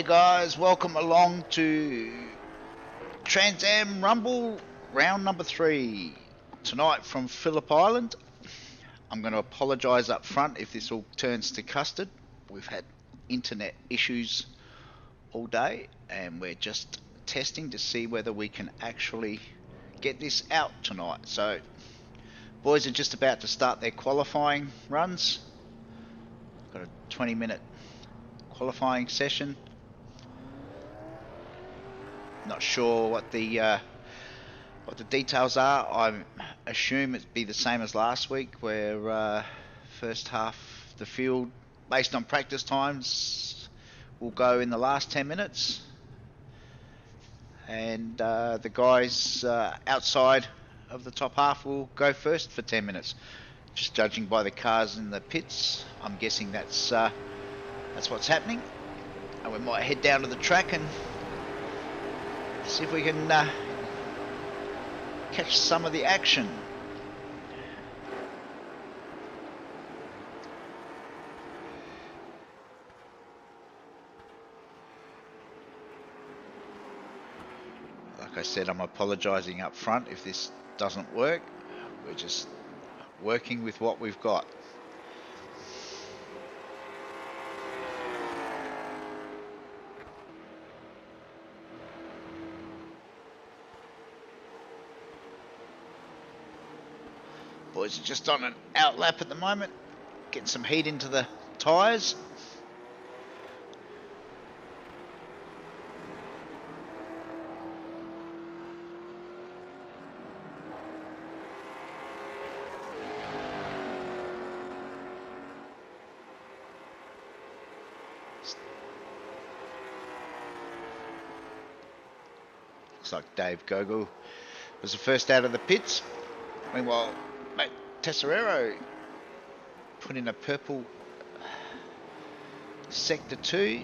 Hey guys, welcome along to Trans Am Rumble round number 3. Tonight from Phillip Island. I'm going to apologise up front if this all turns to custard. We've had internet issues all day and we're just testing to see whether we can actually get this out tonight. So, boys are just about to start their qualifying runs. Got a 20-minute qualifying session. Not sure what the details are. I assume it'd be the same as last week, where first half the field, based on practice times, will go in the last 10 minutes, and the guys outside of the top half will go first for 10 minutes. Just judging by the cars in the pits, I'm guessing that's what's happening. And we might head down to the track and see if we can catch some of the action. Like I said, I'm apologising up front if this doesn't work. We're just working with what we've got. Boys are just on an out lap at the moment, getting some heat into the tyres. Looks like Dave Gogol was the first out of the pits. Meanwhile, mate Tesserero put in a purple sector 2.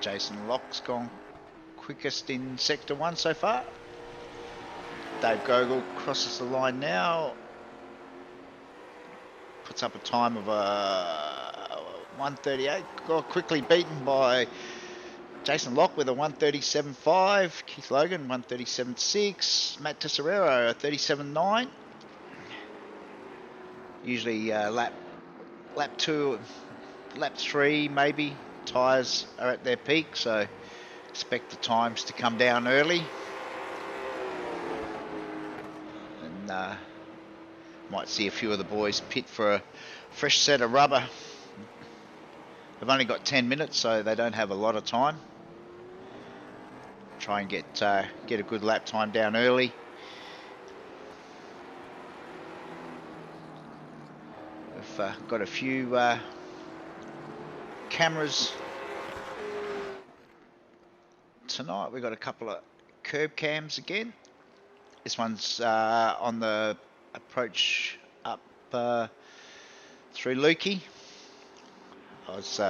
Jason Locke's gone quickest in sector 1 so far. Dave Gogol crosses the line now. Puts up a time of 1:38. Got quickly beaten by Jason Locke with a 1:37.5. Keith Logan 1:37.6. Matt Tesserero a 37.9. Usually lap 2, lap 3 maybe. Tyres are at their peak, so expect the times to come down early. And might see a few of the boys pit for a fresh set of rubber. They've only got 10 minutes, so they don't have a lot of time. Try and get a good lap time down early. We've got a few cameras tonight. We've got a couple of curb cams again. This one's on the approach up through Lukey. I was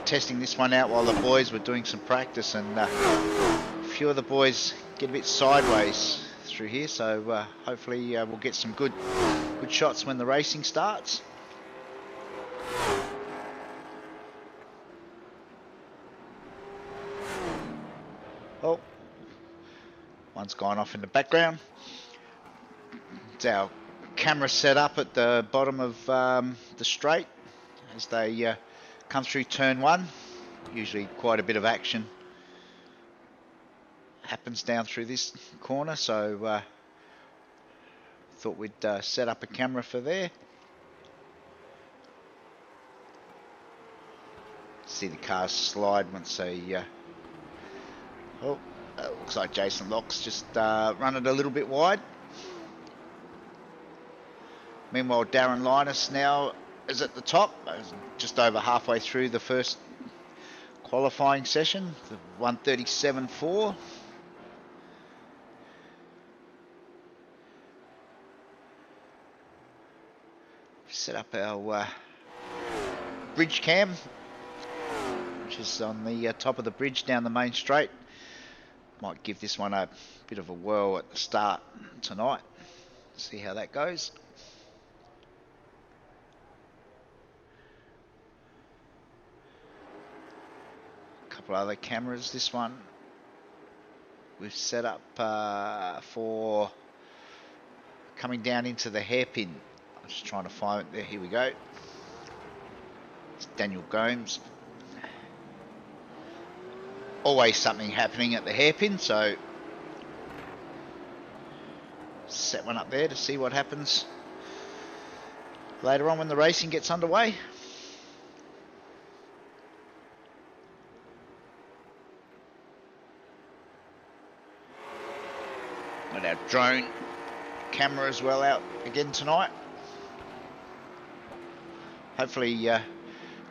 testing this one out while the boys were doing some practice, and a few of the boys get a bit sideways through here, so hopefully we'll get some good shots when the racing starts. Oh, one's gone off in the background. It's our camera set up at the bottom of the straight as they come through turn 1. Usually quite a bit of action happens down through this corner, so thought we'd set up a camera for there. See the cars slide once they oh, looks like Jason Locke's just run it a little bit wide. Meanwhile, Darren Linus now is at the top, just over halfway through the first qualifying session, the 1:37.4. Set up our bridge cam which is on the top of the bridge down the main straight. Might give this one a bit of a whirl at the start tonight. See how that goes. A couple other cameras. This one we've set up for coming down into the hairpin. I'm just trying to find it there. Here we go. It's Daniel Gomes. Always something happening at the hairpin, so set one up there to see what happens later on when the racing gets underway. Got our drone camera as well out again tonight. Hopefully got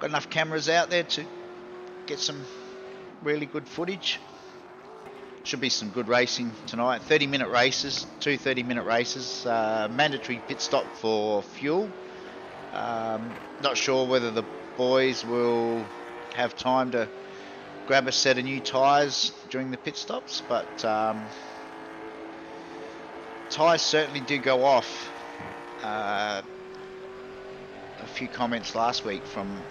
enough cameras out there to get some really good footage. Should be some good racing tonight. 30-minute races, two 30-minute races. Mandatory pit stop for fuel. Not sure whether the boys will have time to grab a set of new tyres during the pit stops, but tyres certainly do go off. A few comments last week from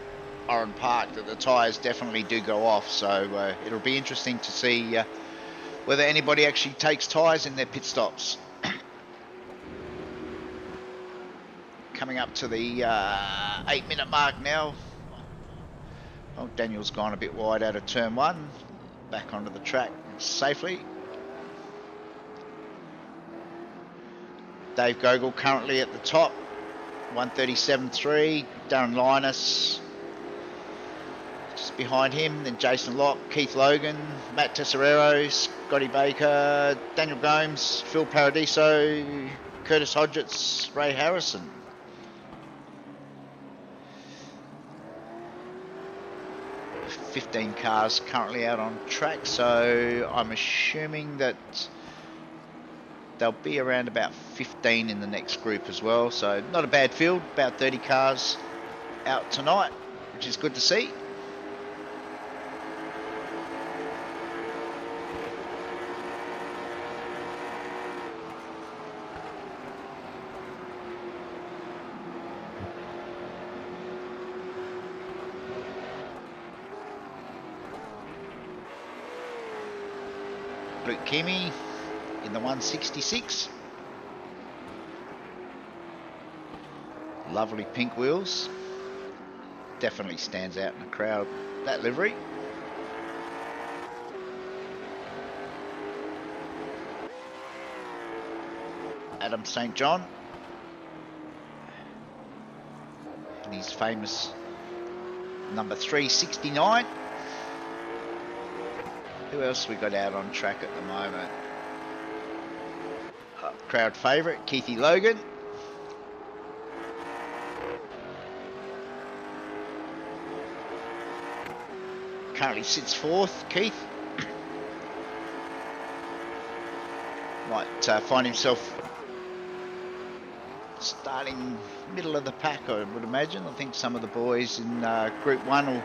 Oran Park that the tyres definitely do go off, so it'll be interesting to see whether anybody actually takes tyres in their pit stops. Coming up to the 8-minute mark now. Oh, Daniel's gone a bit wide out of turn one. Back onto the track safely. Dave Gogol currently at the top. 137.3. Darren Linus just behind him. Then Jason Locke, Keith Logan, Matt Tesserero, Scotty Baker, Daniel Gomes, Phil Paradiso, Curtis Hodgetts, Ray Harrison. .15 cars currently out on track, so I'm assuming that they'll be around about 15 in the next group as well, so not a bad field, about 30 cars out tonight, which is good to see. Luke Kimi in the 166. Lovely pink wheels. Definitely stands out in the crowd, that livery. Adam St. John and his famous number 369. Who else we got out on track at the moment? Crowd favourite, Keithy Logan. Currently sits fourth, Keith. Might find himself starting middle of the pack, I would imagine. I think some of the boys in Group 1 will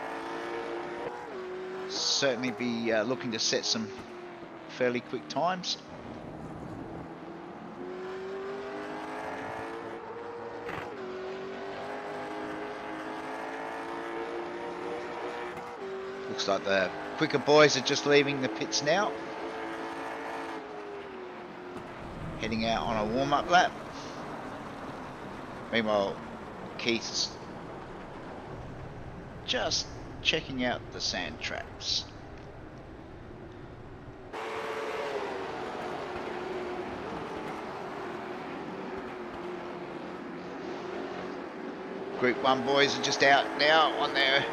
certainly be looking to set some fairly quick times. Looks like the quicker boys are just leaving the pits now, heading out on a warm-up lap. Meanwhile, Keith's just checking out the sand traps. Group 1 boys are just out now on their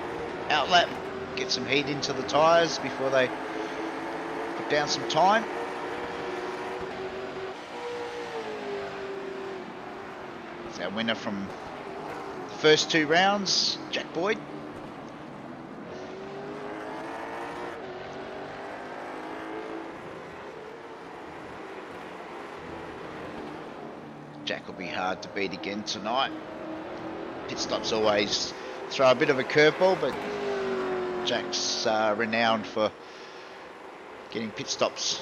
out lap. Get some heat into the tyres before they put down some time. It's our winner from the first 2 rounds, Jack Boyd. Jack will be hard to beat again tonight. Pit stops always throw a bit of a curveball, but Jack's renowned for getting pit stops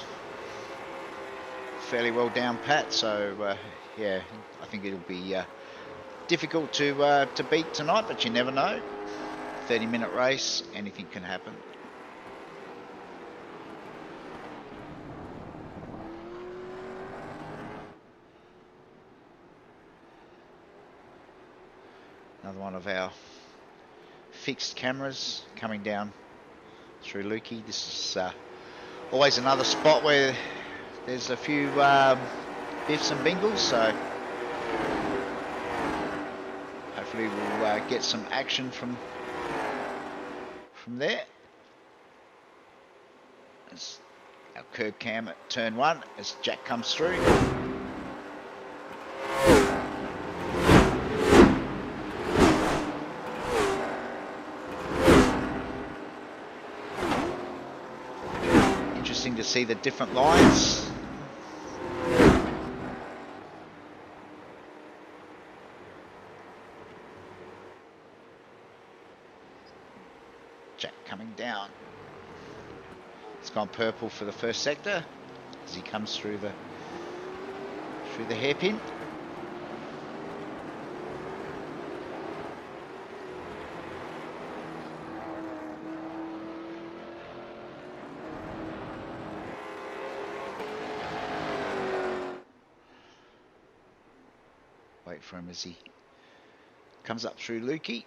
fairly well down pat, so yeah, I think it'll be difficult to beat tonight, but you never know. 30-minute race, anything can happen. Another one of our fixed cameras coming down through Lukey. This is always another spot where there's a few biffs and bingles, so hopefully we'll get some action from there. As our curb cam at turn 1 as Jack comes through. Interesting to see the different lines. Jack coming down. It's gone purple for the first sector as he comes through the hairpin. Wait for him as he comes up through Lukey.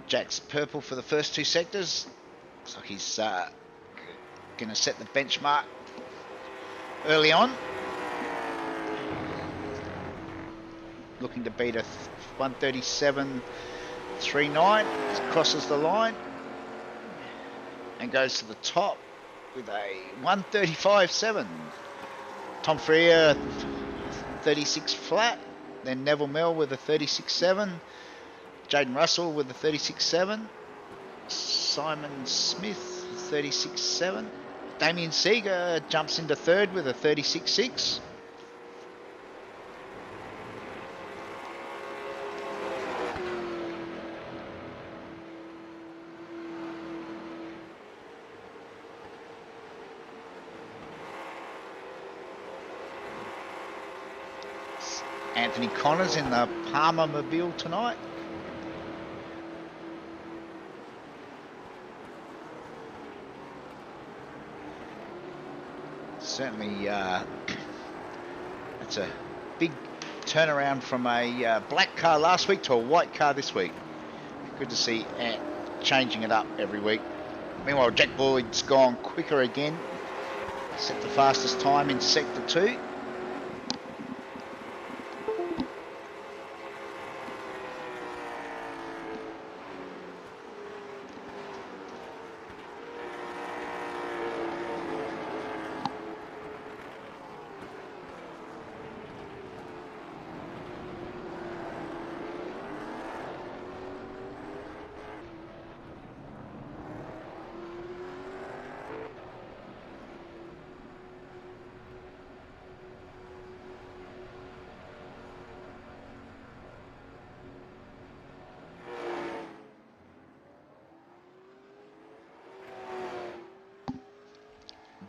Jack's purple for the first 2 sectors. Looks like he's going to set the benchmark early on. Looking to beat a 137.39. Crosses the line and goes to the top with a 135.7. Tom Freer 36 flat. Then Neville Mill with a 36.7. Jaden Russell with a 36.7. Simon Smith 36.7. Damien Seeger jumps into third with a 36.6. Anthony Connors in the Palmer Mobile tonight. Certainly, that's a big turnaround from a black car last week to a white car this week. Good to see Ant changing it up every week. Meanwhile, Jack Boyd's gone quicker again. Set the fastest time in Sector 2.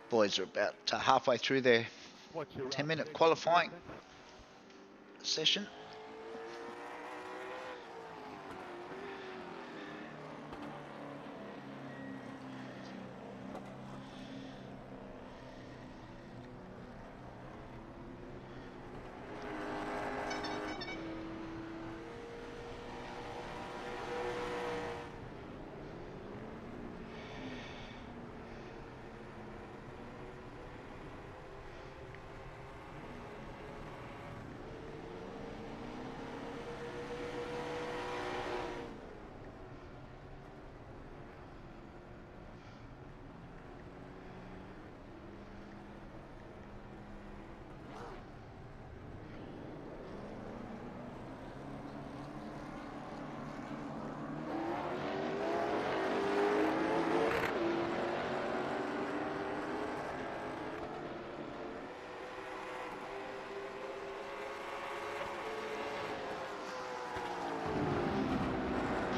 Boys are about halfway through their 10-minute qualifying session.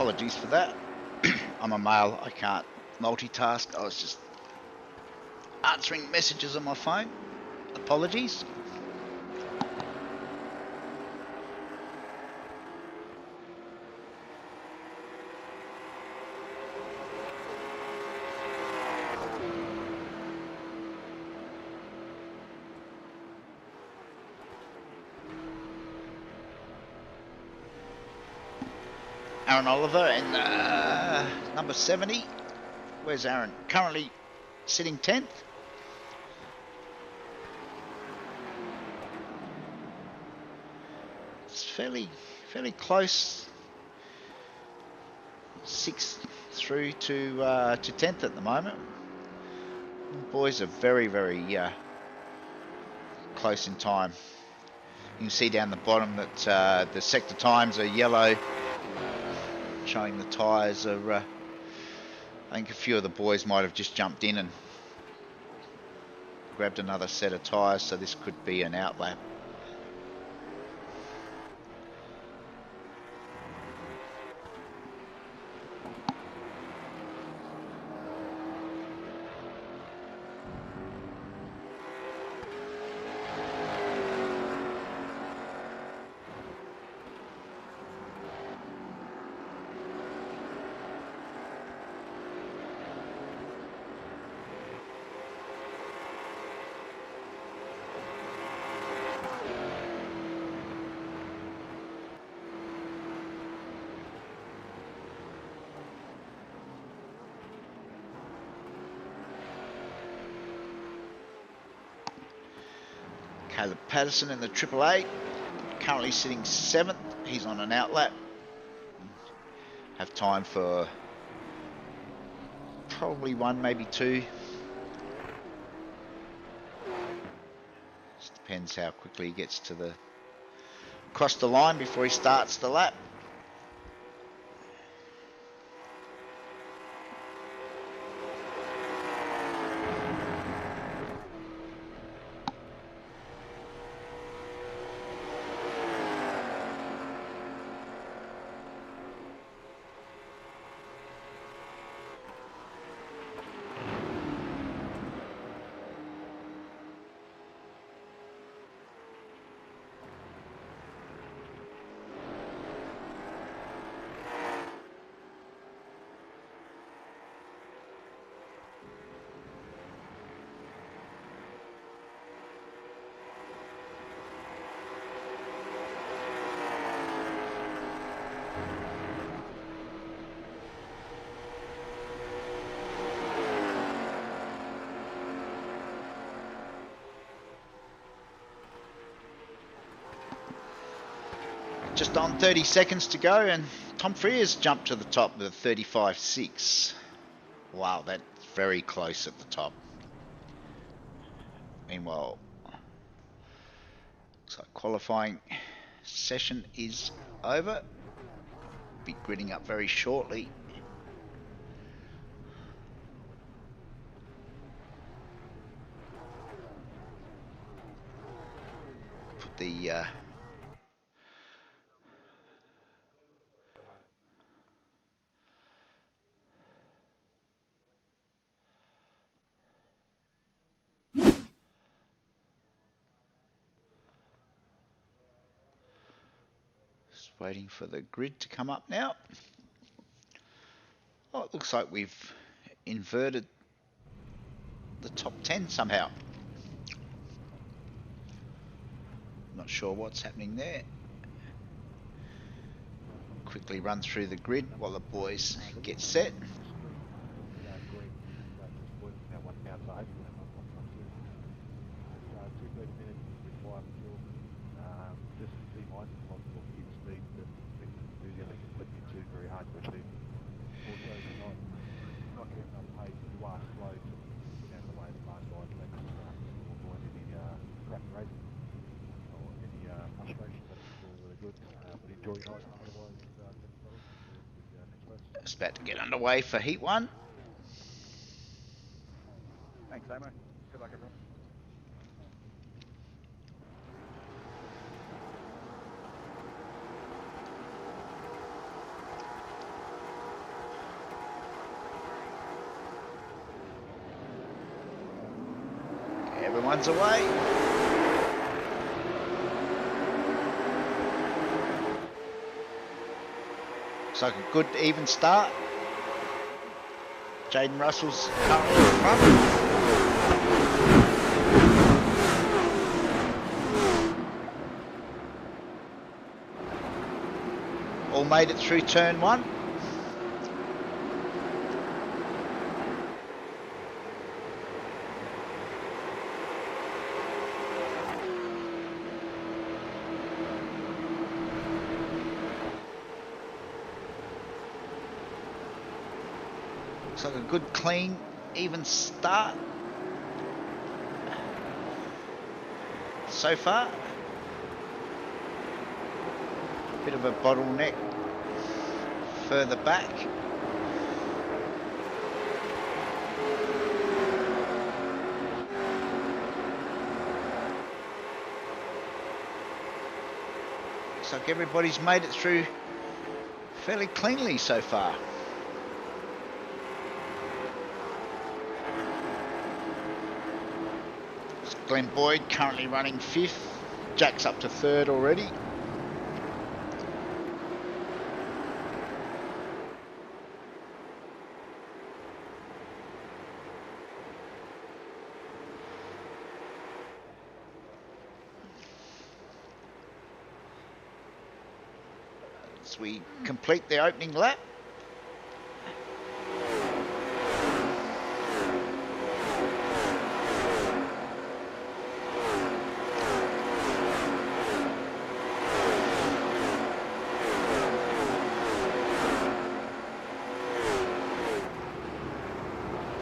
Apologies for that. I'm a male, I can't multitask. I was just answering messages on my phone. Apologies. Aaron Oliver in number 70. Where's Aaron? Currently sitting 10th. It's fairly close. 6th through to 10th at the moment. The boys are very close in time. You can see down the bottom that the sector times are yellow, showing the tyres are. I think a few of the boys might have just jumped in and grabbed another set of tyres, so this could be an outlap. Caleb Patterson in the Triple A, currently sitting 7th. He's on an outlap. Have time for probably one, maybe two. Just depends how quickly he gets to the across the line before he starts the lap. Just on 30 seconds to go, and Tom Frears jumped to the top with a 35.6. Wow, that's very close at the top. Meanwhile, looks like qualifying session is over. Be gridding up very shortly. Put the just waiting for the grid to come up now. Oh, it looks like we've inverted the top 10 somehow. Not sure what's happening there. Quickly run through the grid while the boys get set. Just about to get underway for Heat 1. Thanks, Amo. Good luck, everyone. One's away. Looks like a good even start. Jaden Russell's currently in front. All made it through turn one. Looks like a good, clean, even start so far. Bit of a bottleneck further back. Looks like everybody's made it through fairly cleanly so far. Glenn Boyd currently running 5th. Jack's up to 3rd already. As we complete the opening lap.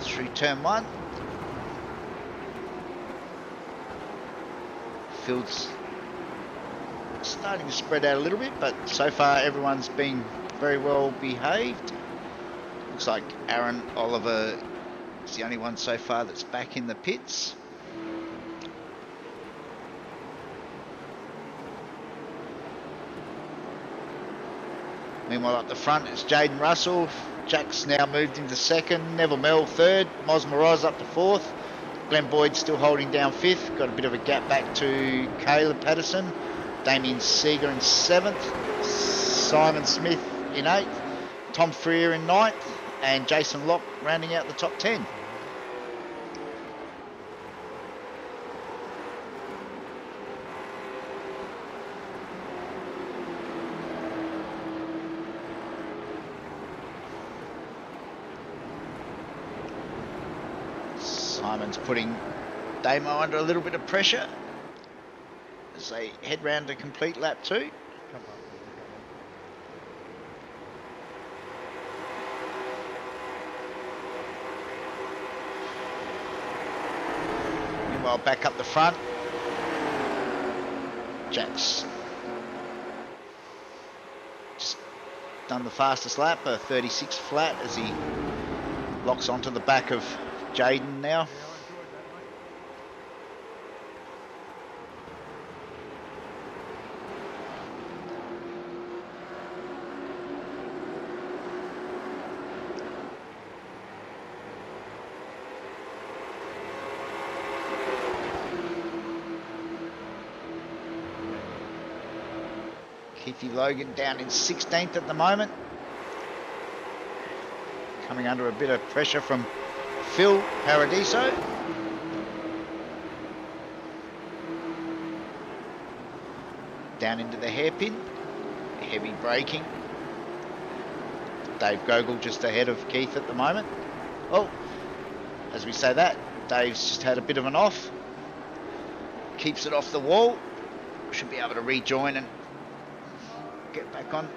Through turn one. Field's starting to spread out a little bit, but so far everyone's been very well behaved. Looks like Aaron Oliver is the only one so far that's back in the pits. Meanwhile up the front it's Jaden Russell. Jack's now moved into 2nd, Neville Mel 3rd, Moz Moroz up to 4th. Glenn Boyd still holding down 5th, got a bit of a gap back to Caleb Patterson. Damien Seeger in 7th, Simon Smith in 8th, Tom Freer in 9th, and Jason Locke rounding out the top 10. Simon's putting Damo under a little bit of pressure as they head round to complete lap 2. Meanwhile, back up the front, Jack's just done the fastest lap, a 36 flat, as he locks onto the back of Jaden now. Keithy Logan down in 16th at the moment. Coming under a bit of pressure from Phil Paradiso. Down into the hairpin. Heavy braking. Dave Gogol just ahead of Keith at the moment. Oh, as we say that, Dave's just had a bit of an off. Keeps it off the wall. Should be able to rejoin and get back on.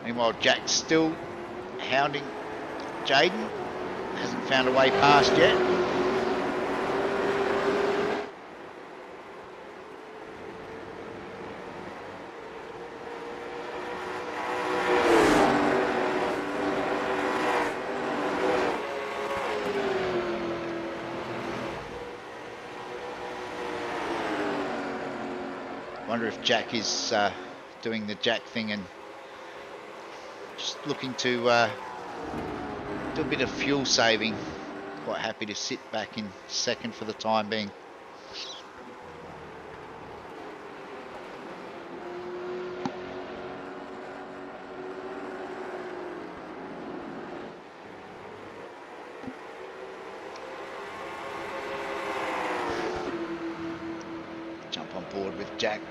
Meanwhile, Jack's still hounding Jaden. Hasn't found a way past yet. Wonder if Jack is doing the Jack thing and Just looking to do a bit of fuel saving. Quite happy to sit back in second for the time being. Jump on board with Jack.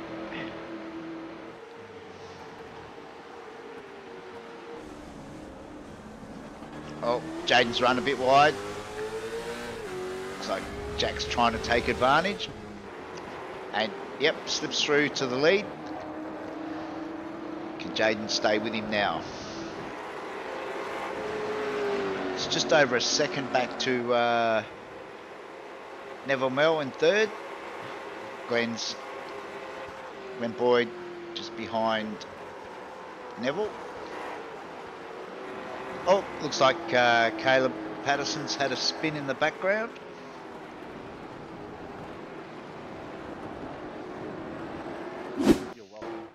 Oh, Jaden's run a bit wide. Looks like Jack's trying to take advantage. And yep, slips through to the lead. Can Jaden stay with him now? It's just over a second back to Neville Mel in third. Glenn Boyd just behind Neville. Oh, looks like Caleb Patterson's had a spin in the background. You're welcome.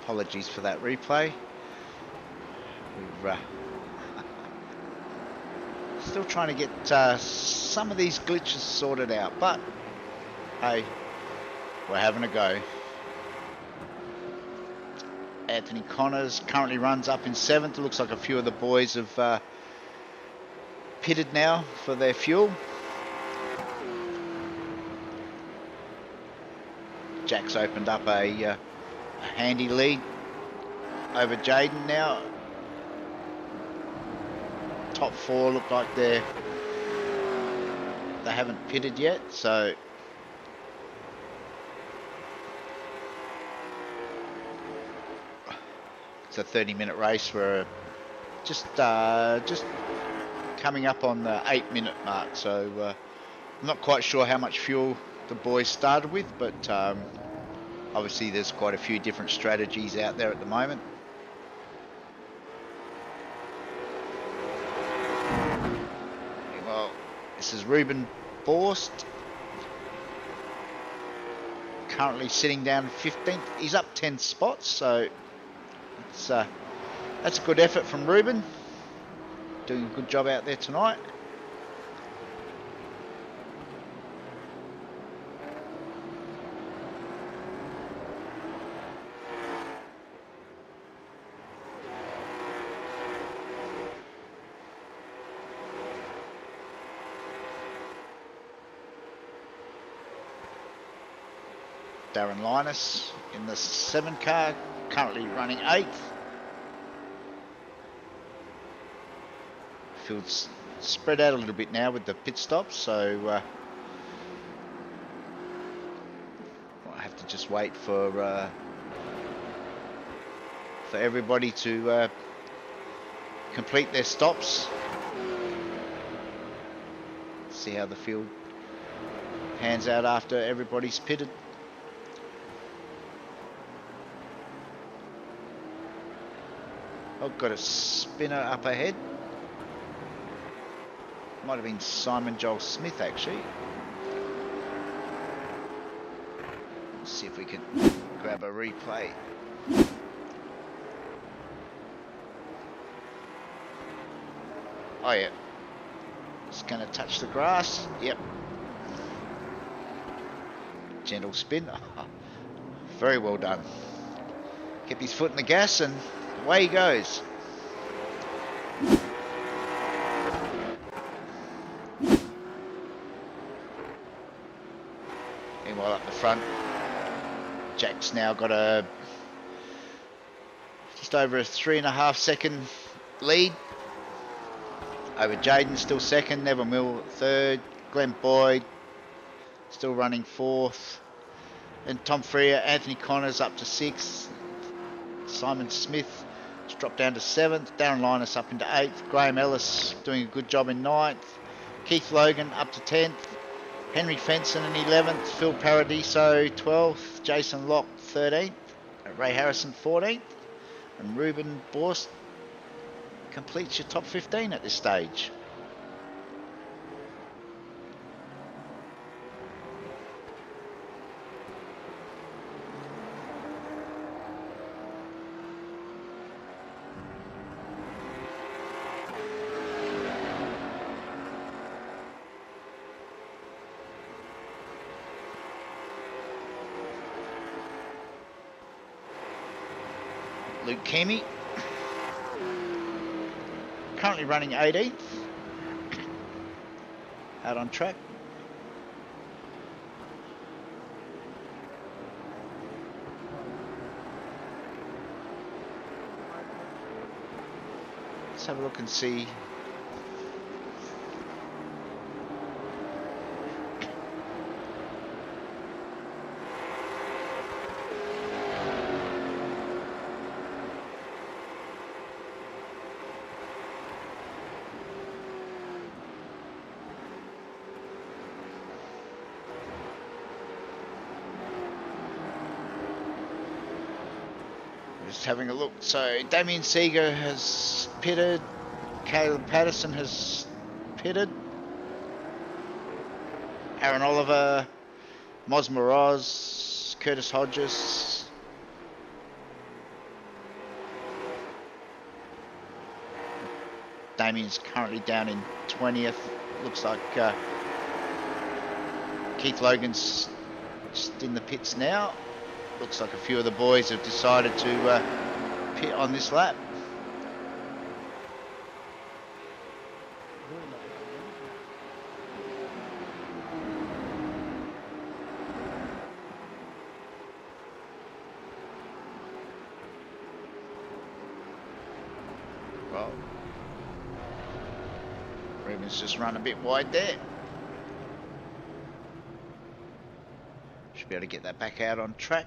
Apologies for that replay. We're still trying to get some of these glitches sorted out, but hey, we're having a go. Anthony Connors currently runs up in seventh. It looks like a few of the boys have pitted now for their fuel. Jack's opened up a handy lead over Jaden now. Top four look like they haven't pitted yet, so it's a 30-minute race. We're just coming up on the 8-minute mark, so I'm not quite sure how much fuel the boys started with, but obviously there's quite a few different strategies out there at the moment. Well, this is Ruben Borst, currently sitting down 15th. He's up 10 spots, so it's, that's a good effort from Ruben. Doing a good job out there tonight. Darren Linus in the 7 car, currently running 8th. Field's spread out a little bit now with the pit stops, so I have to just wait for everybody to complete their stops. See how the field pans out after everybody's pitted. Oh, got a spinner up ahead. Might have been Simon Joel Smith, actually. Let's see if we can grab a replay. Oh, yeah. Just going to touch the grass. Yep. Gentle spin. Very well done. Kept his foot in the gas and away he goes. Meanwhile up the front, Jack's now got a just over a 3.5 second lead over Jaden, still second. Neville Mill third. Glenn Boyd still running fourth. And Tom Freer, Anthony Connors up to 6th. Simon Smith has dropped down to 7th. Darren Linus up into 8th. Graham Ellis doing a good job in 9th. Keith Logan up to 10th. Henry Fenson in 11th. Phil Paradiso 12th. Jason Locke 13th. Ray Harrison 14th. And Ruben Borst completes your top 15 at this stage. Luke Keamy, currently running 18th, out on track. Let's have a look and see. Just having a look. So Damien Seeger has pitted. Caleb Patterson has pitted. Aaron Oliver, Moz Moroz, Curtis Hodges. Damien's currently down in 20th. Looks like Keith Logan's just in the pits now. Looks like a few of the boys have decided to pit on this lap. Well, Ruben's just run a bit wide there. Should be able to get that back out on track.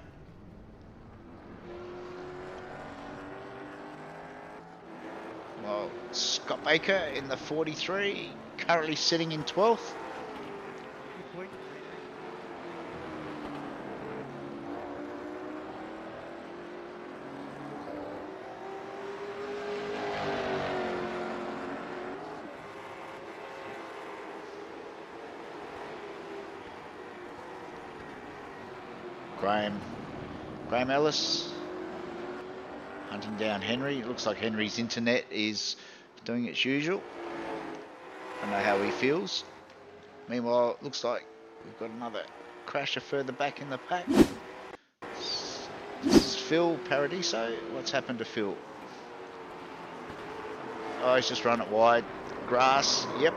Well, Scott Baker in the 43, currently sitting in 12th. Graham Ellis hunting down Henry. It looks like Henry's internet is doing its usual. I don't know how he feels. Meanwhile, it looks like we've got another crasher further back in the pack. This is Phil Paradiso. What's happened to Phil? Oh, he's just run it wide. Grass, yep.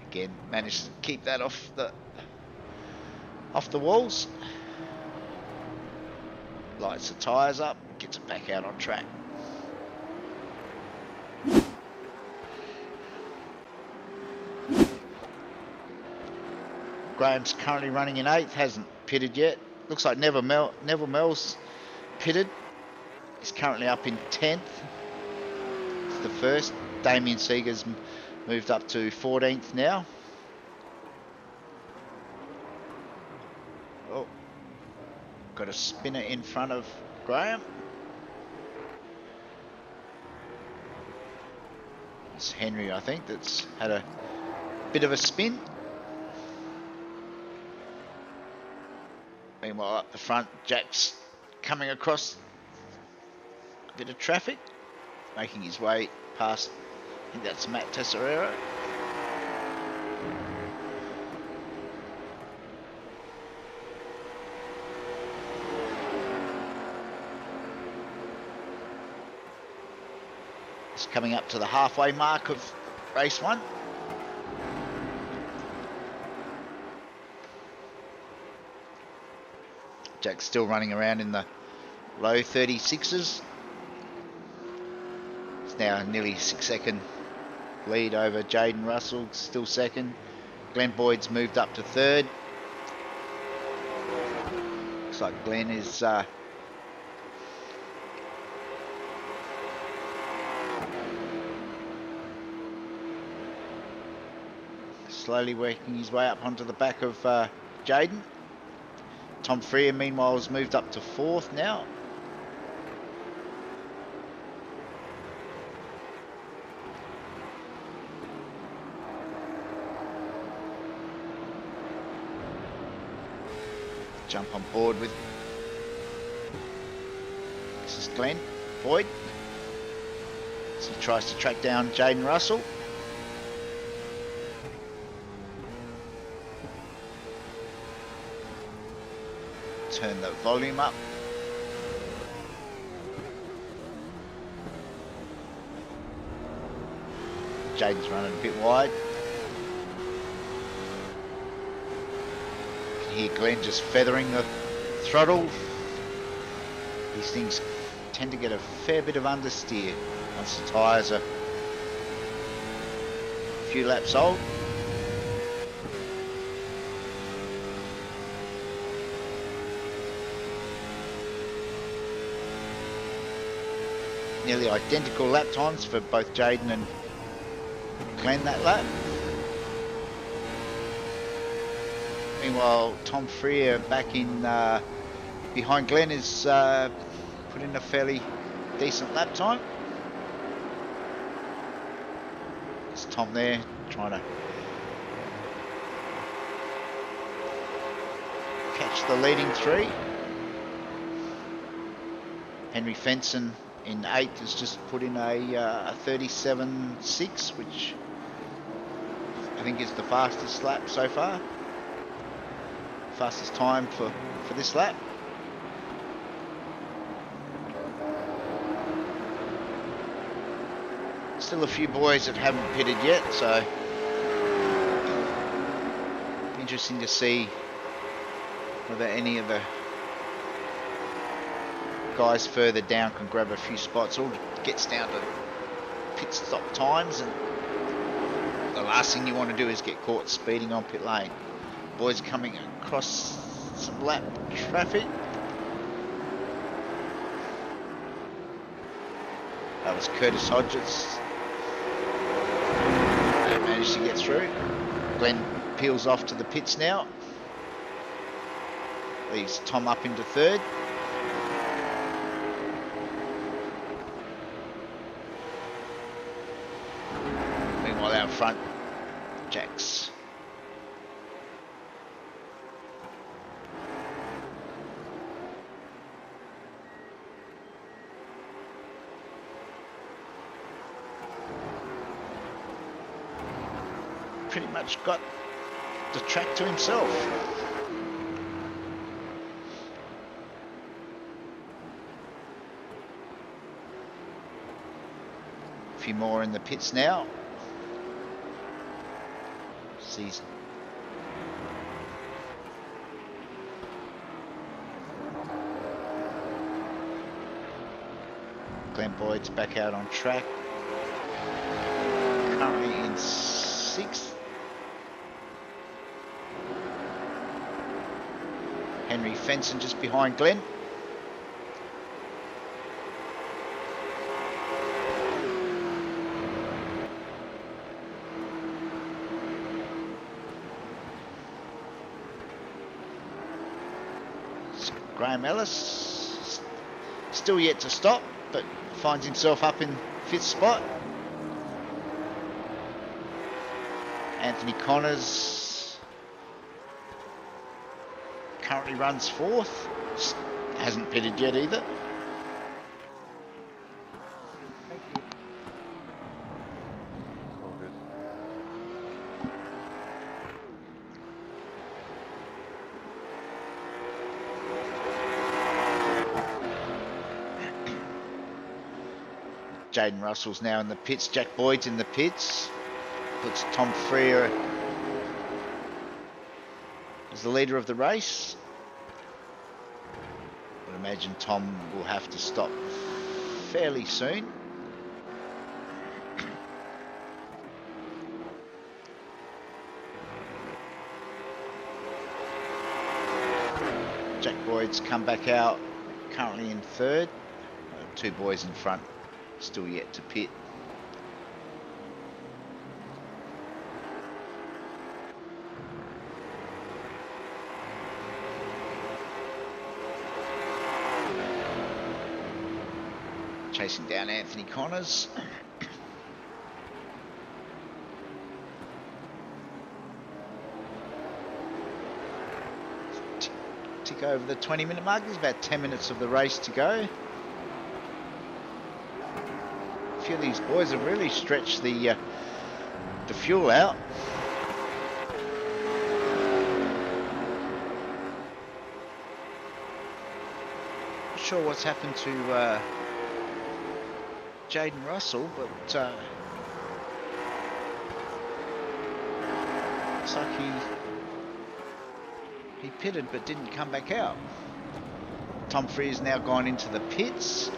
Again, managed to keep that off the walls. Lights the tyres up, gets it back out on track. Graham's currently running in 8th, hasn't pitted yet. Looks like Neville Mel's pitted. He's currently up in 10th. It's the first. Damien Seeger's moved up to 14th now. Oh, got a spinner in front of Graham. It's Henry, I think, that's had a bit of a spin. Meanwhile, up the front, Jack's coming across a bit of traffic, making his way past, I think that's Matt Tesserero. It's coming up to the halfway mark of race 1. Jack's still running around in the low 36s. It's now nearly 6-second lead over Jaden Russell, still second. Glenn Boyd's moved up to third. Looks like Glenn is slowly working his way up onto the back of Jaden. Tom Freer, meanwhile, has moved up to fourth now. Jump on board with. This is Glenn Boyd. As he tries to track down Jaden Russell. Turn the volume up. Jaden's running a bit wide. You can hear Glenn just feathering the throttle. These things tend to get a fair bit of understeer once the tyres are a few laps old. Nearly identical lap times for both Jaden and Glenn that lap. Meanwhile, Tom Freer back in behind Glenn is put in a fairly decent lap time. There's Tom there trying to catch the leading three. Henry Fenson in 8th has just put in a 37.6, which I think is the fastest lap so far. Fastest time for this lap. Still a few boys that haven't pitted yet, so interesting to see whether any of the guys further down can grab a few spots. All gets down to pit stop times, and the last thing you want to do is get caught speeding on pit lane. Boys coming across some lap traffic. That was Curtis Hodges. They managed to get through. Glenn peels off to the pits now. Leaves Tom up into third. Meanwhile, out front, Jax. Pretty much got the track to himself. A few more in the pits now. Sees Glenn Boyd's back out on track. Currently in 6th. Henry Fenson just behind Glenn. Graham Ellis still yet to stop, but finds himself up in 5th spot. Anthony Connors currently runs 4th. Hasn't pitted yet either. Thank you. All good. Jaden Russell's now in the pits. Jack Boyd's in the pits. Puts Tom Freer as the leader of the race. I would imagine Tom will have to stop fairly soon. Jack Boyd's come back out, currently in third. Two boys in front, still yet to pit. Chasing down Anthony Connors. Tick over the 20-minute mark. There's about 10 minutes of the race to go. A few of these boys have really stretched the fuel out. Not sure what's happened to Jaden Russell, but looks like he pitted but didn't come back out. Tom Free has now gone into the pits.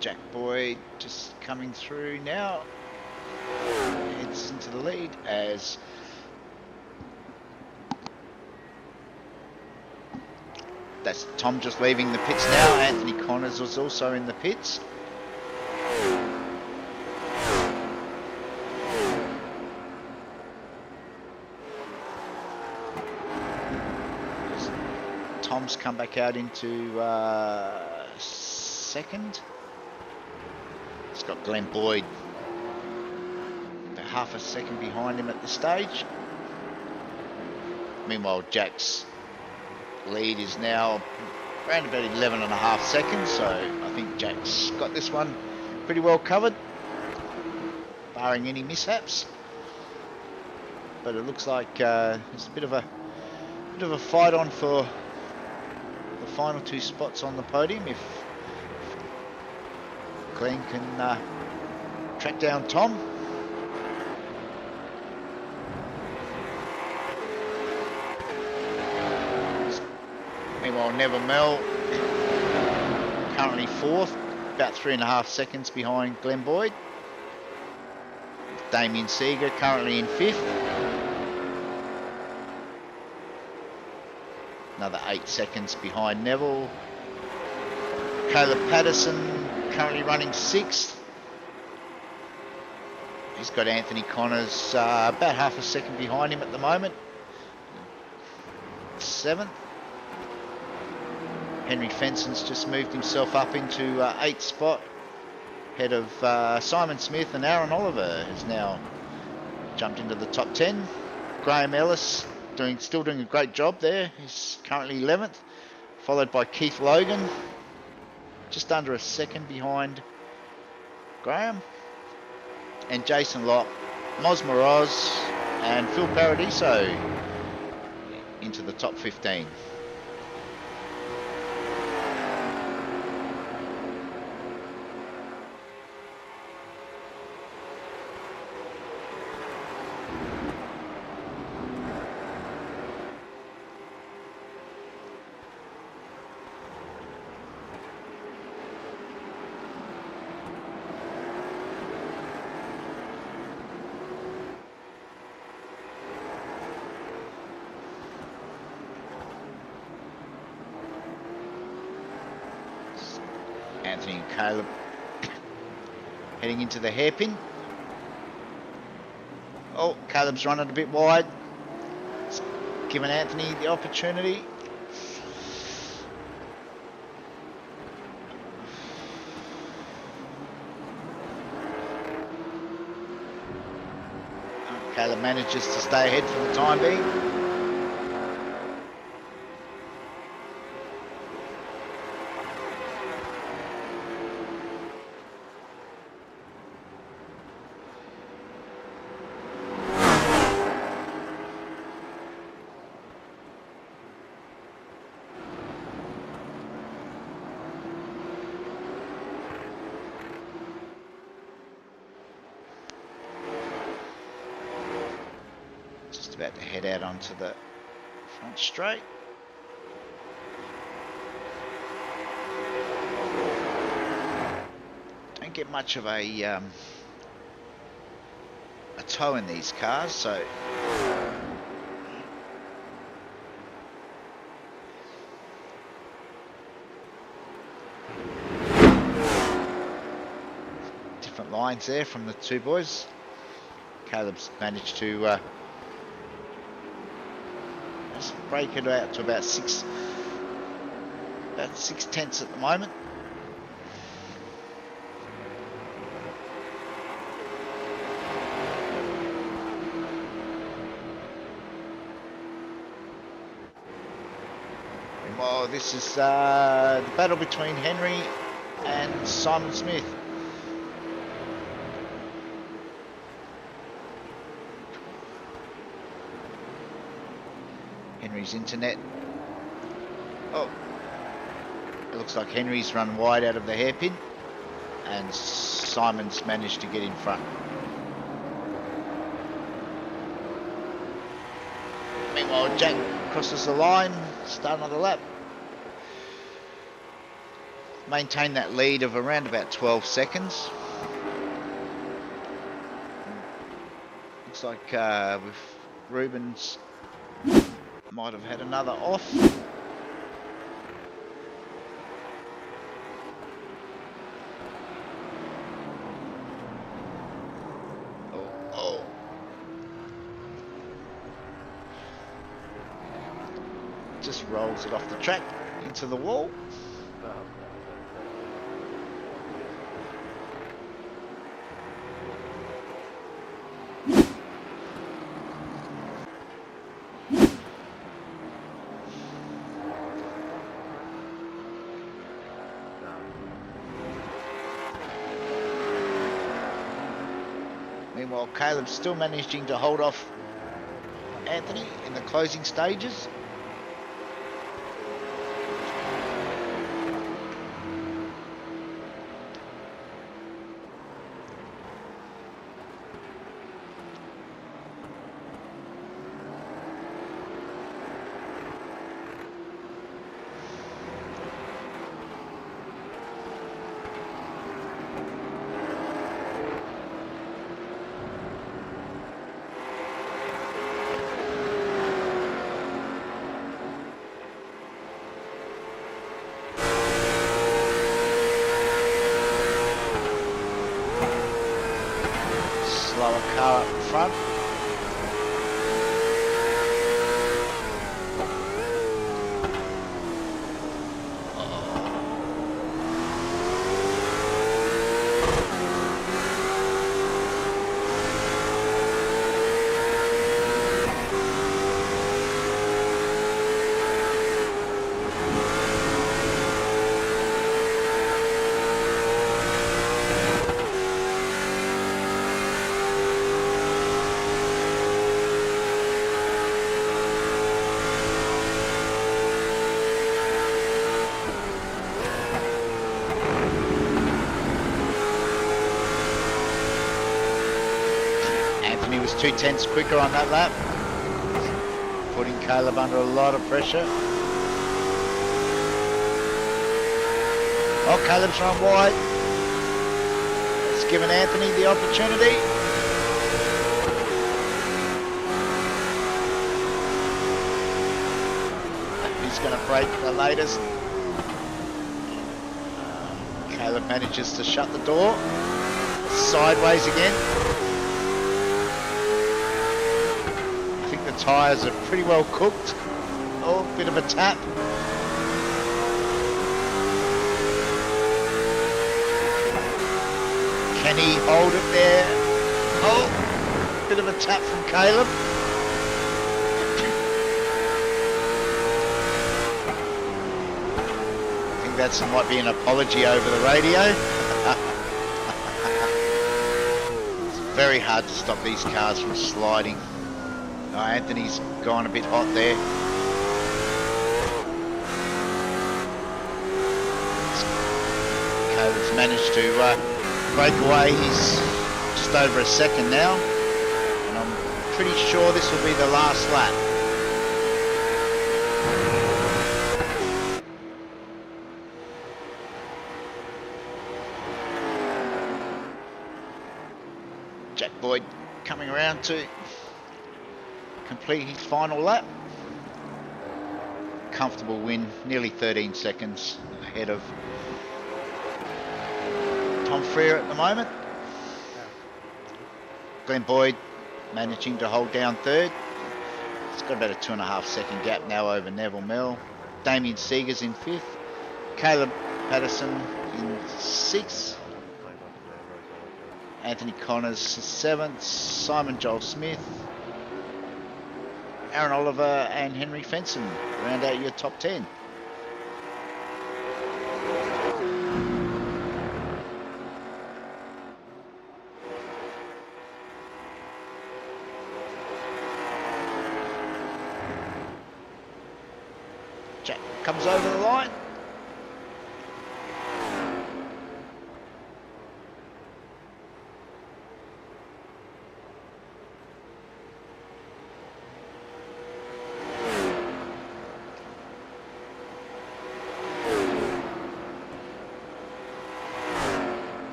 Jack Boyd just coming through now. Heads into the lead as that's Tom just leaving the pits now. Anthony Connors was also in the pits. Tom's come back out into second. It's got Glenn Boyd about half a second behind him at this stage. Meanwhile, Jack's lead is now around about 11.5 seconds, so I think Jack's got this one pretty well covered, barring any mishaps. But it looks like there's a bit of a fight on for the final two spots on the podium. If Glenn can track down Tom. Meanwhile, Never Mel currently fourth, about 3.5 seconds behind Glenn Boyd. Damien Seeger currently in fifth. Another 8 seconds behind Neville. Caleb Patterson currently running sixth. He's got Anthony Connors about half a second behind him at the moment. Seventh. Henry Fenson's just moved himself up into eighth spot. Head of Simon Smith, and Aaron Oliver has now jumped into the top 10. Graham Ellis still doing a great job there. He's currently 11th, followed by Keith Logan, just under a second behind Graham. And Jason Locke, Moz Moroz and Phil Paradiso into the top 15. Anthony and Caleb heading into the hairpin. Oh, Caleb's running a bit wide. It's given Anthony the opportunity. Caleb manages to stay ahead for the time being. About to head out onto the Front straight. Don't get much of a toe in these cars, so different lines there from the two boys. Caleb's managed to just break it out to about 6 tenths at the moment. Well, this is the battle between Henry and Simon Smith. Henry's internet. Oh, it looks like Henry's run wide out of the hairpin, and Simon's managed to get in front. Meanwhile, Jack crosses the line, start another lap. Maintain that lead of around about 12 seconds. Looks like with Rubens might have had another off. Oh. Just rolls it off the track into the wall. Meanwhile, Caleb's still managing to hold off Anthony in the closing stages. Slower car up front. Anthony was 2 tenths quicker on that lap, putting Caleb under a lot of pressure. Oh, Caleb's run wide. It's given Anthony the opportunity. He's going to break the latest. Caleb manages to shut the door. Sideways again. I think the tyres are pretty well cooked. Oh, bit of a tap. Can he hold it there? Oh, bit of a tap from Caleb. I think that might be an apology over the radio. It's very hard to stop these cars from sliding. Oh, Anthony's gone a bit hot there. Caleb's managed to break away. He's just over a second now, and I'm pretty sure this will be the last lap. Jack Boyd coming around to complete his final lap. Comfortable win, nearly 13 seconds ahead of Tom Freer at the moment. Glenn Boyd managing to hold down third. It's got about a 2.5 second gap now over Neville Mell. Damien Seegers in fifth. Caleb Patterson in sixth. Anthony Connors seventh. Simon Joel Smith. Aaron Oliver and Henry Fenson round out your top 10. Jack comes over the line.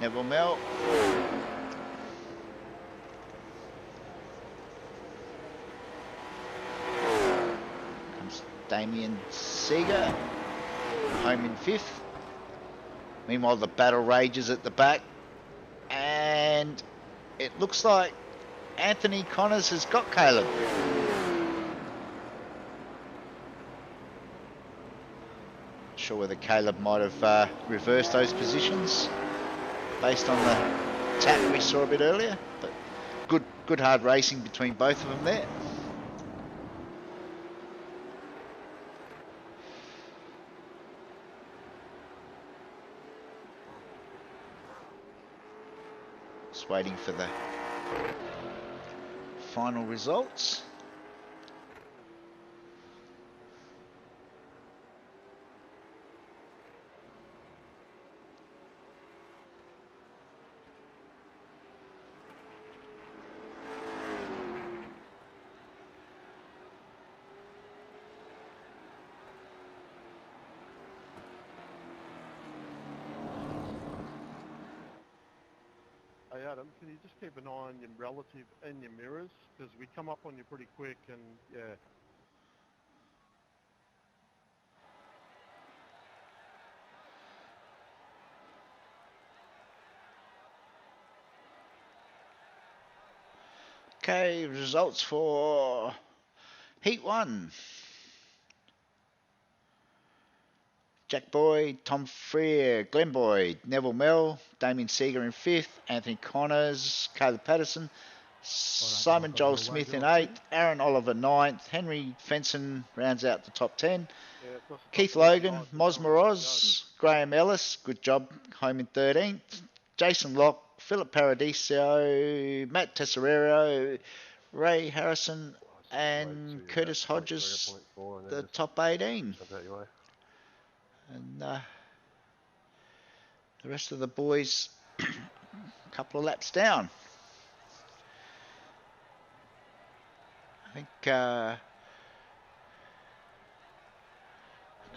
Neville Mell. Comes Damien Seeger, home in fifth. Meanwhile, the battle rages at the back, and it looks like Anthony Connors has got Caleb. Not sure whether Caleb might have reversed those positions based on the tap we saw a bit earlier, but good hard racing between both of them there. Just waiting for the final results. Hey Adam, can you just keep an eye on your relative in your mirrors? Because we come up on you pretty quick and yeah. Okay, results for Heat 1. Jack Boyd, Tom Freer, Glenn Boyd, Neville Mell, Damien Seeger in fifth, Anthony Connors, Caleb Patterson, Simon Joel Smith in eighth, Aaron Oliver ninth, Henry Fenson rounds out the top 10, Keith Logan, Moz Moroz, Graham Ellis, good job, home in 13th, Jason Locke, Phillip Paradiso, Matt Tesserero, Ray Harrison and Curtis Hodges, the top 18. And the rest of the boys a couple of laps down. I think got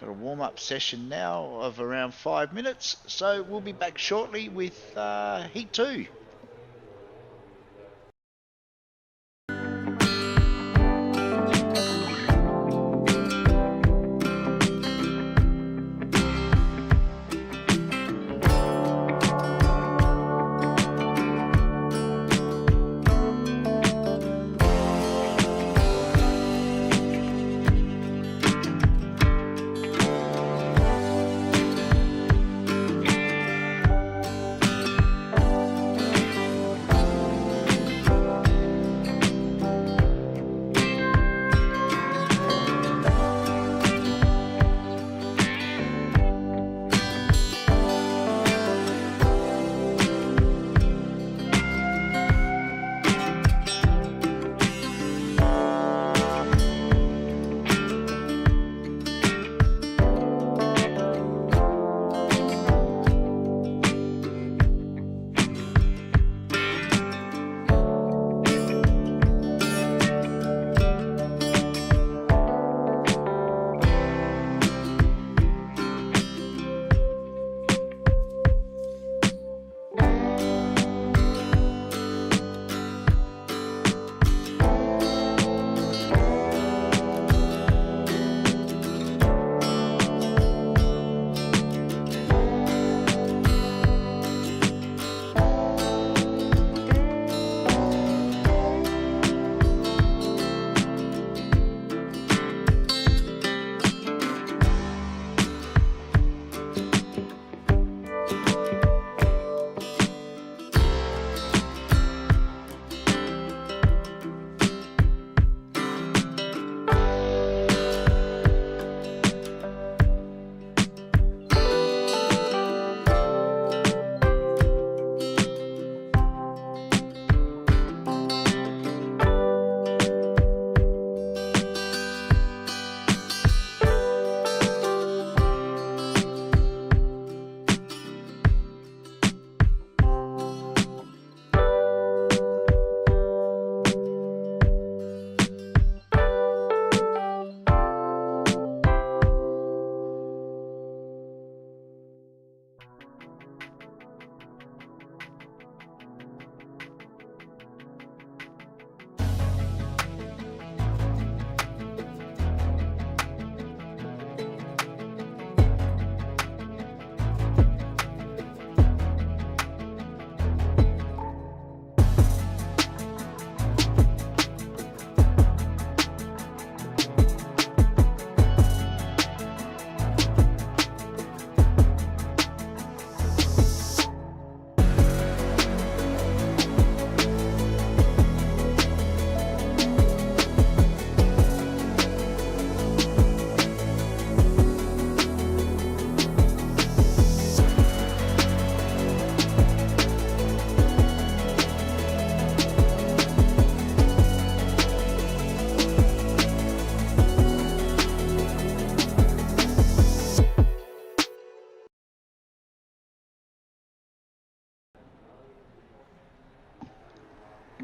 a warm-up session now of around 5 minutes, so we'll be back shortly with Heat 2.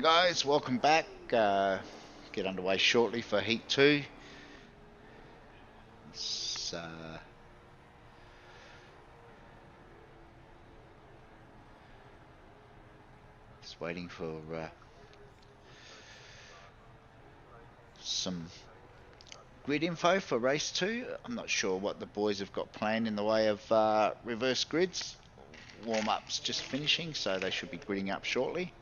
Guys, welcome back. Get underway shortly for Heat 2. Just waiting for some grid info for race 2. I'm not sure what the boys have got planned in the way of reverse grids. Warm-up's just finishing, so they should be gridding up shortly.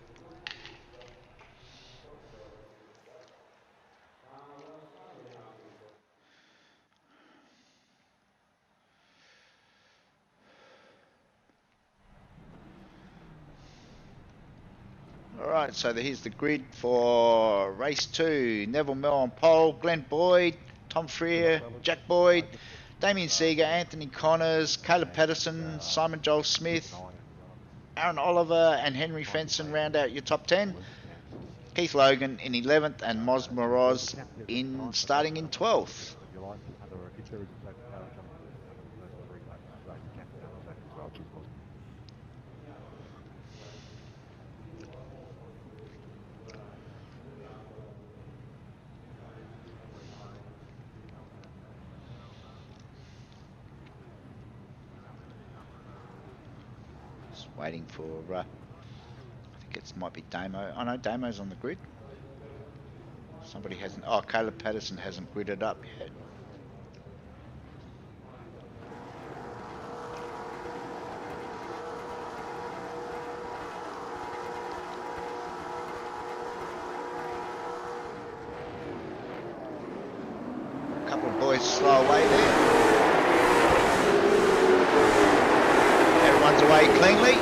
Alright, so here's the grid for race 2. Neville Mill on pole, Glenn Boyd, Tom Freer, Jack Boyd, Damien Seeger, Anthony Connors, Caleb Patterson, Simon Joel Smith, Aaron Oliver and Henry Fenson round out your top 10. Keith Logan in 11th and Moz Moroz starting in 12th. Just waiting for, I think it might be Damo. Oh no, Damo's on the grid. Somebody hasn't, oh, Caleb Patterson hasn't gridded up yet. A couple of boys slow away there. Everyone's away cleanly.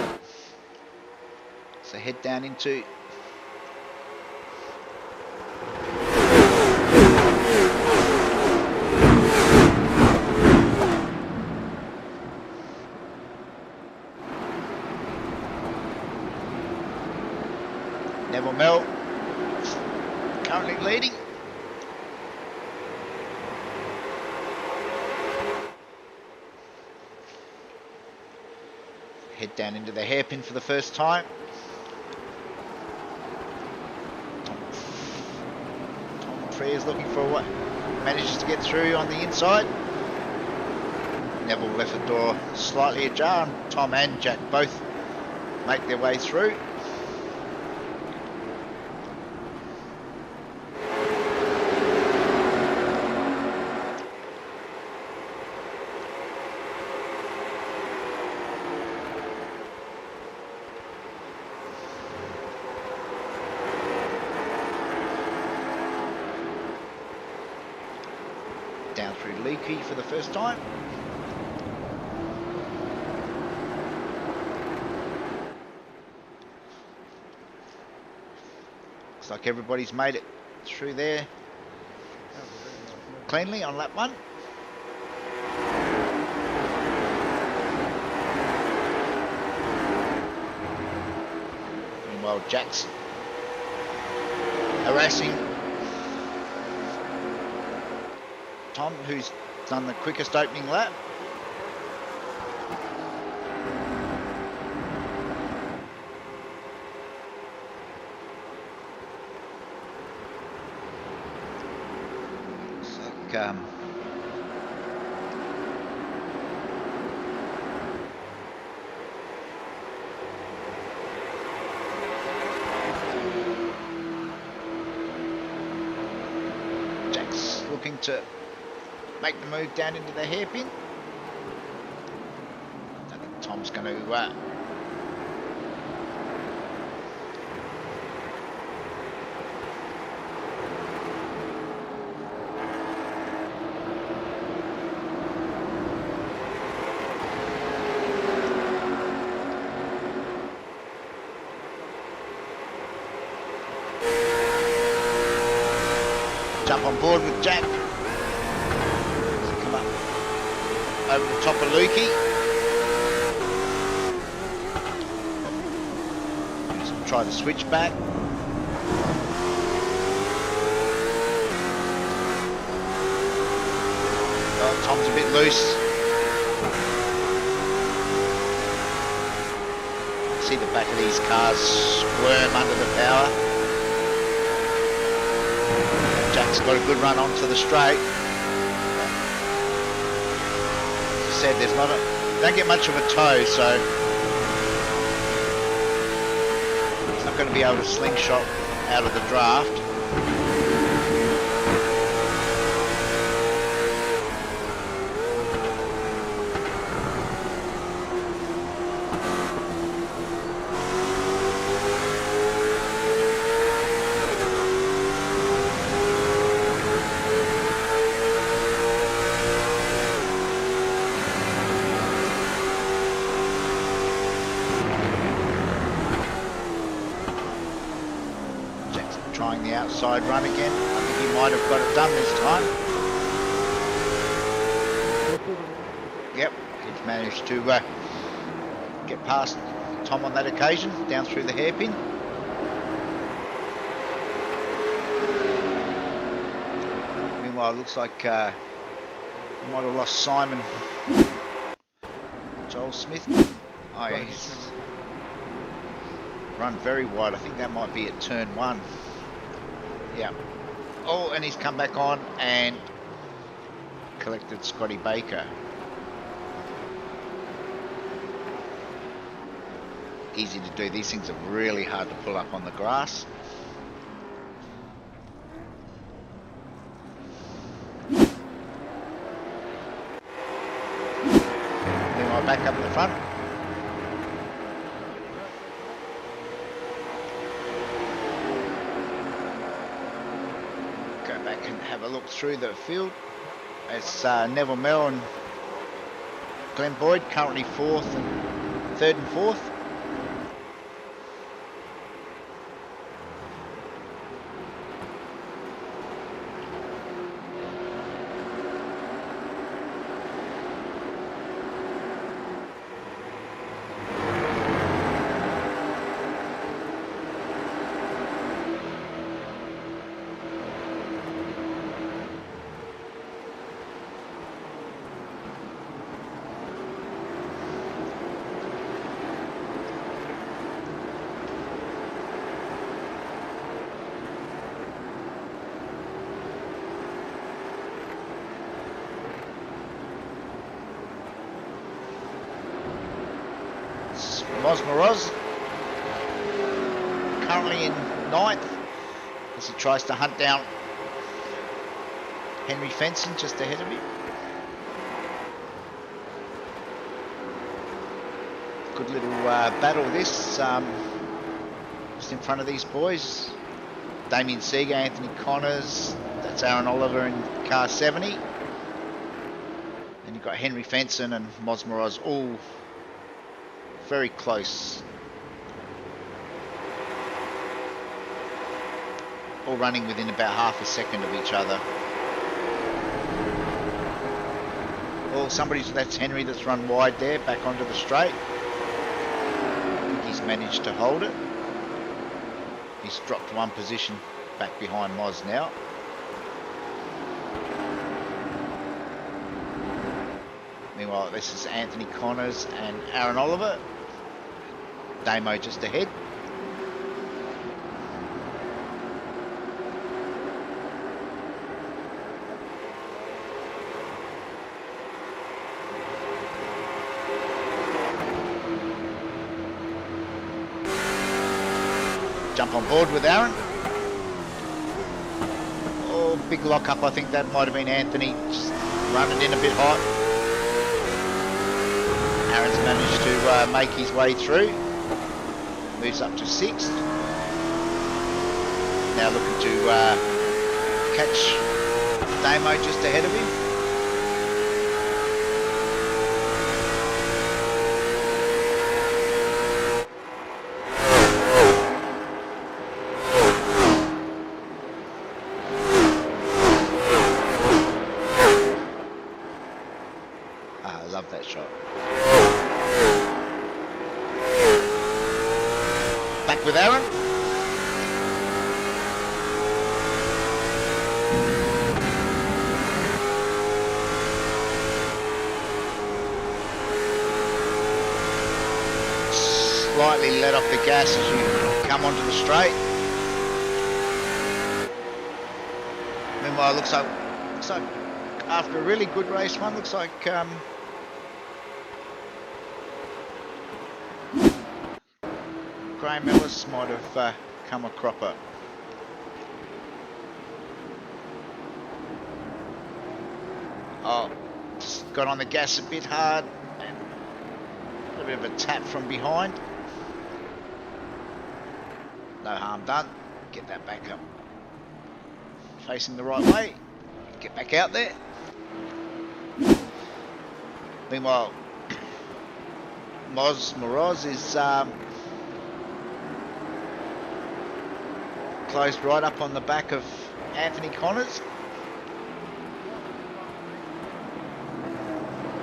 So head down into Neville Mel currently leading. Head down into the hairpin for the first time. Tom Free is looking for what manages to get through on the inside. Neville left the door slightly ajar, and Tom and Jack both make their way through. Down through Leakey for the first time. Looks like everybody's made it through there cleanly on lap 1. Meanwhile, Jack's harassing Tom, who's done the quickest opening lap. Looks like Jack's looking to make the move down into the hairpin. I think Tom's going to jump on board with Jack. Come up over the top of Lukey. Just try the switch back. Oh, Tom's a bit loose. See the back of these cars squirm under the power. Jack's got a good run onto the straight. As I said, there's don't get much of a toe, so he's not going to be able to slingshot out of the draft. Trying the outside run again. I think he might have got it done this time. Yep, he's managed to get past Tom on that occasion, down through the hairpin. Meanwhile, it looks like he might have lost Simon. Joel Smith. Oh, yeah, he's run very wide. I think that might be at turn 1. Yeah. Oh, and he's come back on and collected Scotty Baker. Easy to do. These things are really hard to pull up on the grass. Meanwhile, back up in the front. Have a look through the field. It's Neville Mell and Glenn Boyd currently 4th and 3rd and 4th. Mosmoroz currently in 9th as he tries to hunt down Henry Fenson just ahead of him. Good little battle this, just in front of these boys. Damien Seeger, Anthony Connors, that's Aaron Oliver in car 70. And you've got Henry Fenson and Mosmoroz all very close. All running within about half a second of each other. Oh, that's Henry that's run wide there, back onto the straight. I think he's managed to hold it. He's dropped 1 position back behind Moz now. Meanwhile, this is Anthony Connors and Aaron Oliver. Damo just ahead. Jump on board with Aaron. Oh, big lock up. I think that might have been Anthony just running in a bit hot. Aaron's managed to make his way through. Moves up to 6th. Now looking to catch Damo just ahead of him. I love that shot. Back with Aaron. Slightly let off the gas as you come onto the straight. Meanwhile, looks like after a really good race one, looks like Graham Ellis might have come a cropper. Oh, just got on the gas a bit hard. And a bit of a tap from behind. No harm done. Get that back up. Facing the right way. Get back out there. Meanwhile, Moroz is closed right up on the back of Anthony Connors.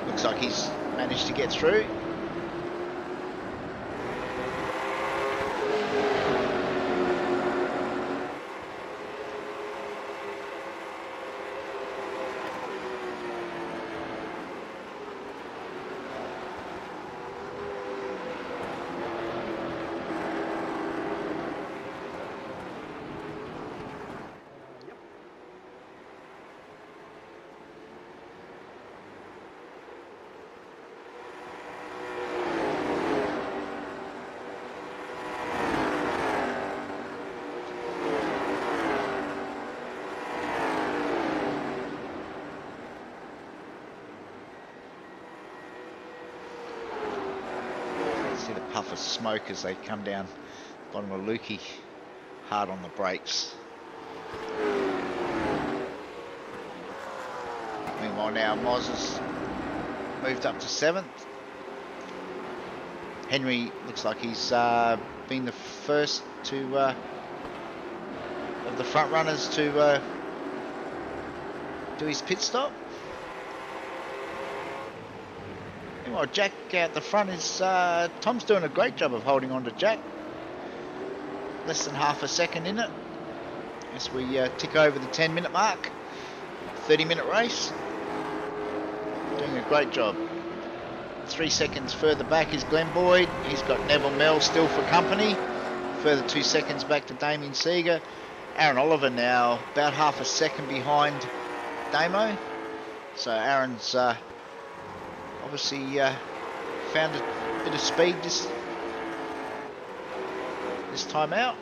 Looks like he's managed to get through. Puff of smoke as they come down bottom of Lukey, hard on the brakes. Meanwhile now Moz has moved up to 7th. Henry looks like he's been the first to of the front runners to do his pit stop. Meanwhile, Jack out the front is Tom's doing a great job of holding on to Jack. Less than half a second in it as we tick over the 10-minute mark. 30-minute race. Doing a great job. 3 seconds further back is Glenn Boyd. He's got Neville Mell still for company. Further 2 seconds back to Damien Seeger. Aaron Oliver now about half a second behind Damo. So Aaron's obviously found a bit of speed this time out.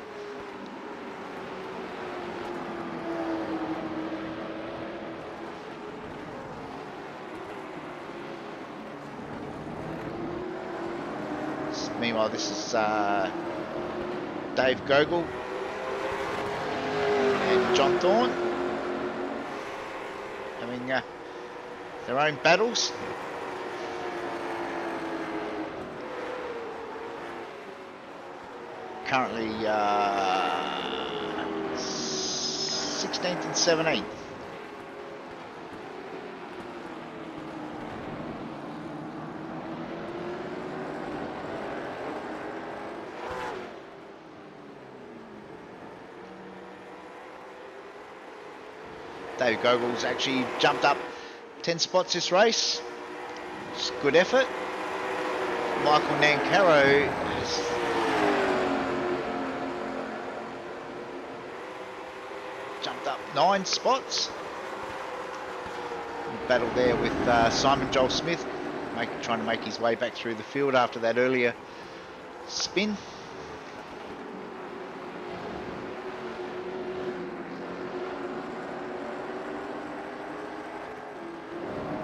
Meanwhile, this is Dave Gogol and John Thorne having their own battles. Currently 16th and 17th. Dave Gogol's actually jumped up 10 spots this race. It's good effort. Michael Nancaro has jumped up 9 spots. Battle there with Simon Joel Smith, trying to make his way back through the field after that earlier spin.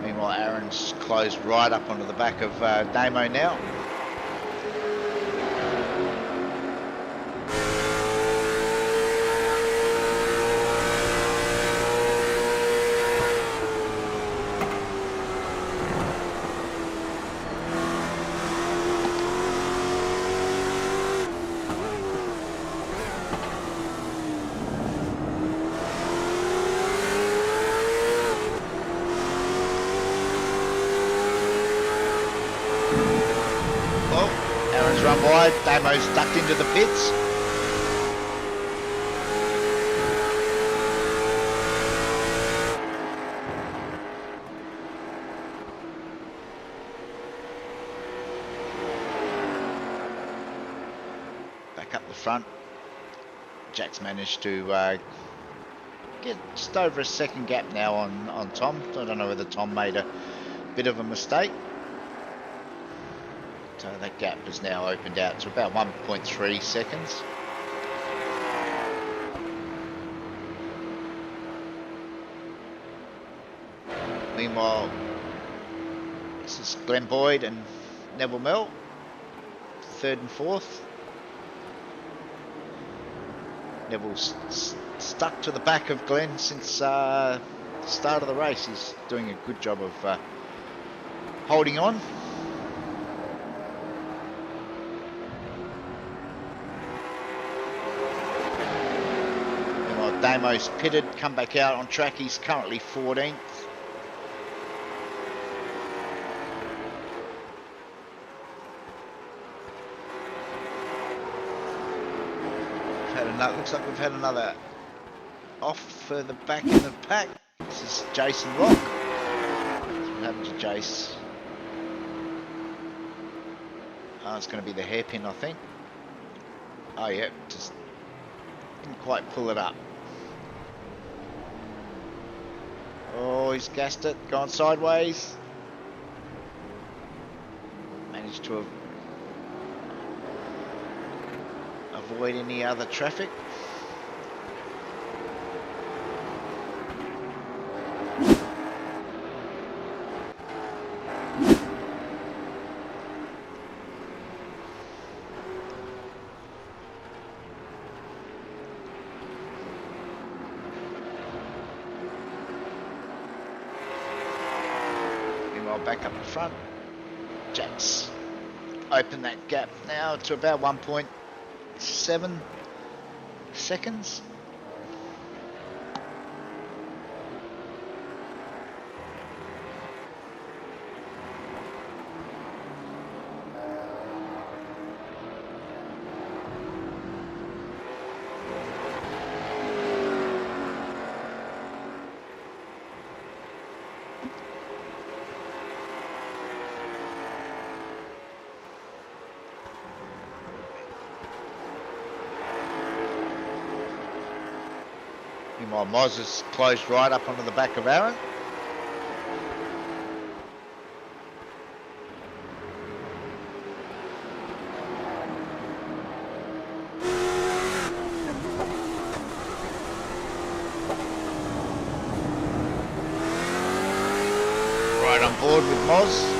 Meanwhile, Aaron's closed right up onto the back of Damo now. Run wide, Damo's ducked into the pits. Back up the front. Jack's managed to get just over a second gap now on Tom. I don't know whether Tom made a bit of a mistake. So that gap has now opened out to about 1.3 seconds. Meanwhile, this is Glenn Boyd and Neville Mell, third and fourth. Neville's stuck to the back of Glenn since the start of the race. He's doing a good job of holding on. Meanwhile, Damo's pitted, come back out on track. He's currently 14th. Looks like we've had another off further back in the pack. This is Jason Rock. What happened to Jace? Oh, it's going to be the hairpin, I think. Oh yeah, just didn't quite pull it up. Oh, he's gassed it, gone sideways. Managed to avoid any other traffic. Meanwhile, back up the front, Jack's open that gap now to about 1.7 seconds. Meanwhile, Moz has closed right up onto the back of Aaron. Right on board with Moz.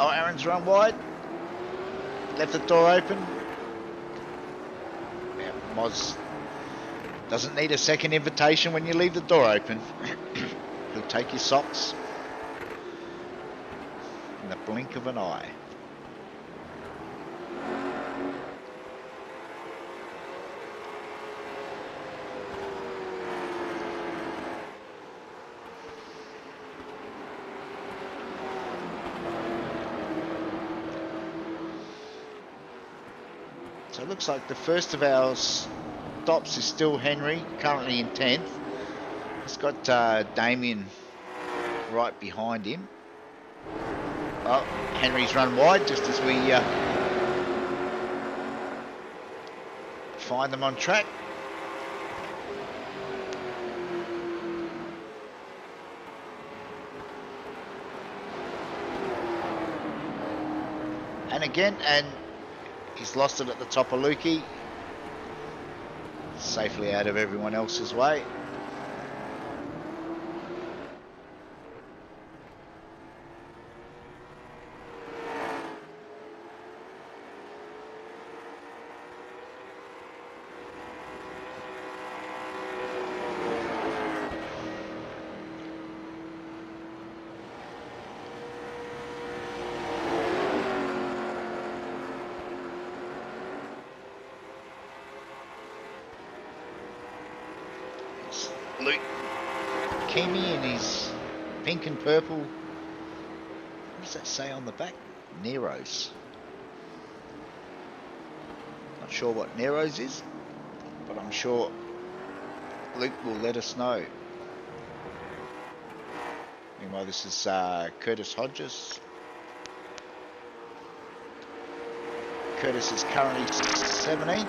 Oh, Aaron's run wide. Left the door open. Yeah, Moz doesn't need a second invitation when you leave the door open. He'll take your socks in the blink of an eye. So it looks like the first of our stops is still Henry, currently in 10th. He's got Damien right behind him. Oh, Henry's run wide just as we find them on track. And again, and he's lost it at the top of Lukey. Safely out of everyone else's way. Luke Kimi in his pink and purple. What does that say on the back? Nero's. Not sure what Nero's is, but I'm sure Luke will let us know. Meanwhile, this is Curtis Hodges. Curtis is currently 17th.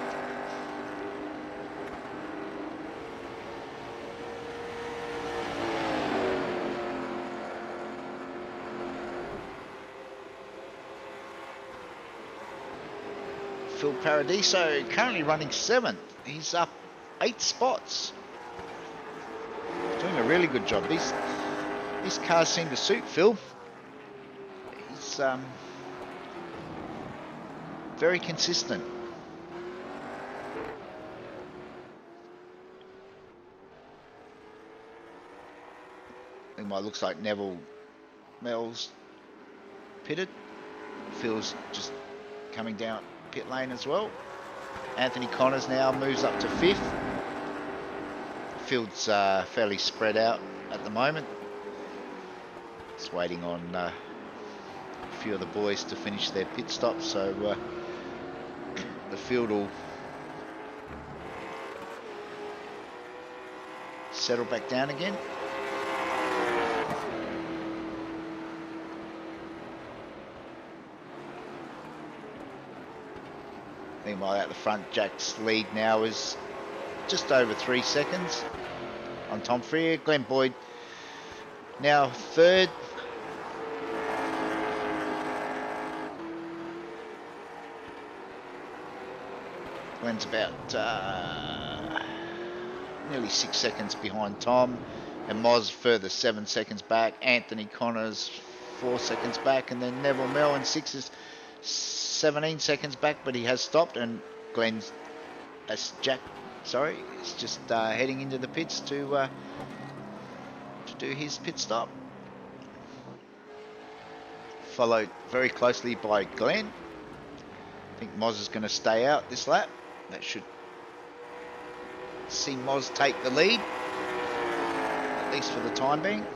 Phil Paradiso currently running 7th. He's up 8 spots. Doing a really good job. These cars seem to suit Phil. He's very consistent. Meanwhile, looks like Neville Mel's pitted. Phil's just coming down pit lane as well. Anthony Connors now moves up to 5th. Field's fairly spread out at the moment. Just waiting on a few of the boys to finish their pit stops, so the field will settle back down again. Meanwhile, out the front, Jack's lead now is just over 3 seconds on Tom Freer. Glenn Boyd now 3rd. Glenn's about nearly 6 seconds behind Tom, and Moz further 7 seconds back. Anthony Connors 4 seconds back, and then Neville Mel in 6 is 17 seconds back, but he has stopped, and Glenn's Jack, sorry, is just heading into the pits to do his pit stop. Followed very closely by Glenn. I think Moz is going to stay out this lap. That should see Moz take the lead, at least for the time being.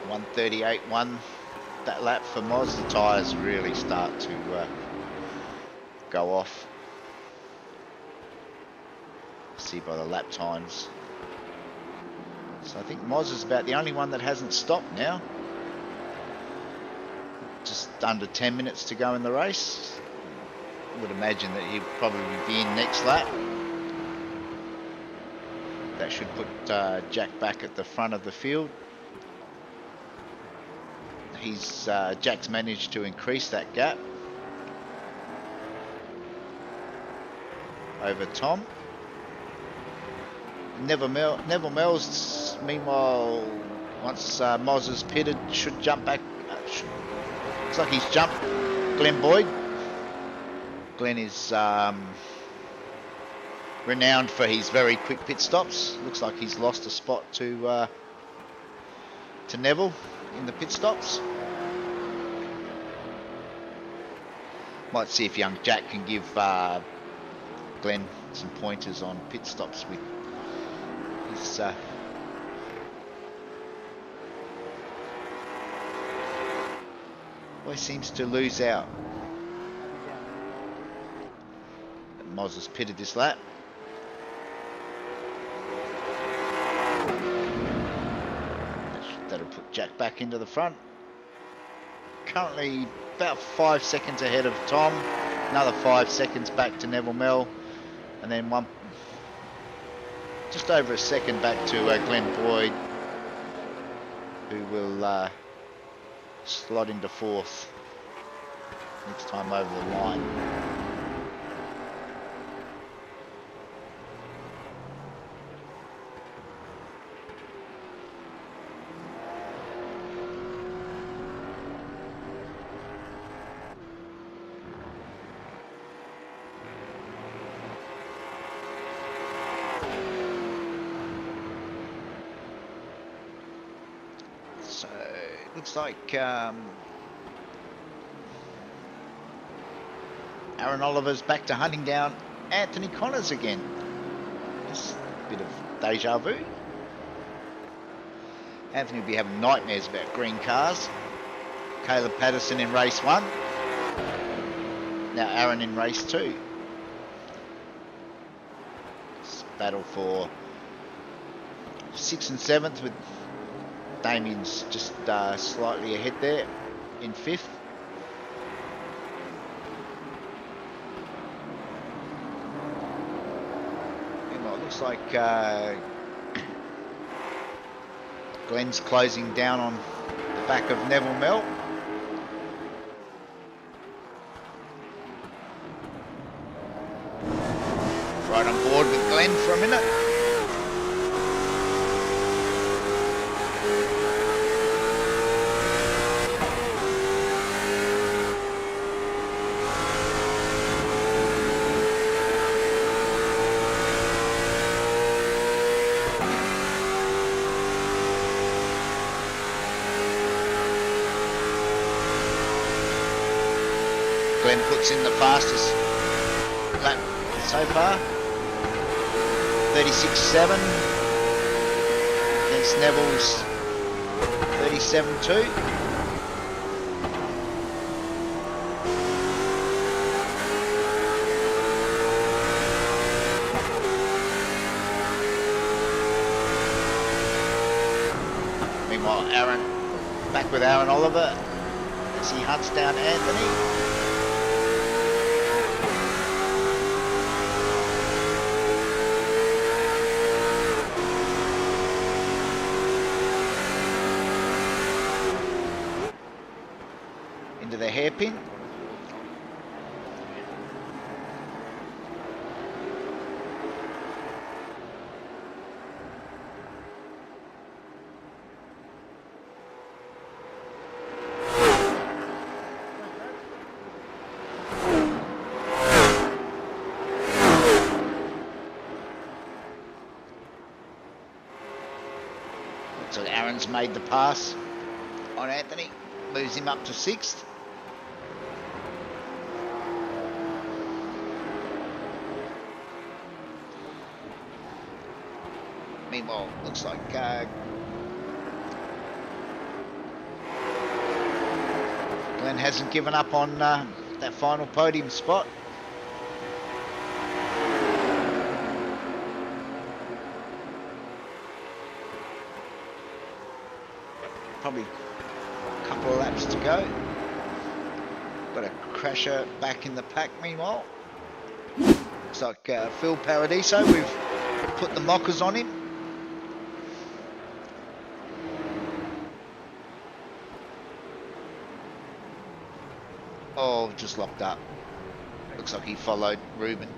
.138.1 that lap for Moz. The tyres really start to go off. See by the lap times. So I think Moz is about the only one that hasn't stopped now. Just under 10 minutes to go in the race. I would imagine that he'll probably be in next lap. That should put Jack back at the front of the field. Jack's managed to increase that gap over Tom. Neville Mel's, meanwhile, once Moz is pitted, should jump back. Looks like he's jumped Glenn Boyd. Glenn is renowned for his very quick pit stops. Looks like he's lost a spot to Neville in the pit stops. Might see if young Jack can give Glenn some pointers on pit stops with his boy seems to lose out. Moz has pitted this lap. That'll put Jack back into the front. Currently about 5 seconds ahead of Tom. Another 5 seconds back to Neville Mel. And then just over a second back to Glenn Boyd, who will slot into 4th next time over the line. So it looks like Aaron Oliver's back to hunting down Anthony Connors again. Just a bit of deja vu. Anthony will be having nightmares about green cars. Caleb Patterson in race 1. Now Aaron in race 2. It's battle for 6th and 7th with Damien's just slightly ahead there in 5th. It looks like Glenn's closing down on the back of Neville Mel. Right on board with Glenn for a minute. Glenn puts in the fastest lap so far. 36.7 against Neville's 37.2. Meanwhile, Aaron back with Aaron Oliver as he hunts down Anthony. Into the hairpin. So Aaron's made the pass on Anthony, moves him up to 6th. Meanwhile, looks like Glenn hasn't given up on that final podium spot. Probably a couple of laps to go. Got a crasher back in the pack meanwhile. Looks like Phil Paradiso, we've put the mockers on him. Oh, just locked up. Looks like he followed Ruben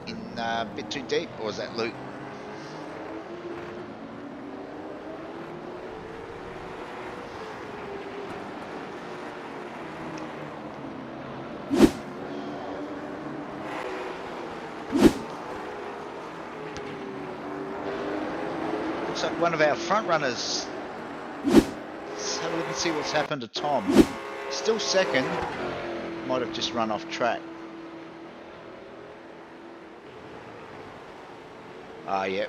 in a bit too deep, or was that Luke? Looks like one of our front runners. Let's have a look and see what's happened to Tom. Still second. Might have just run off track. Yeah,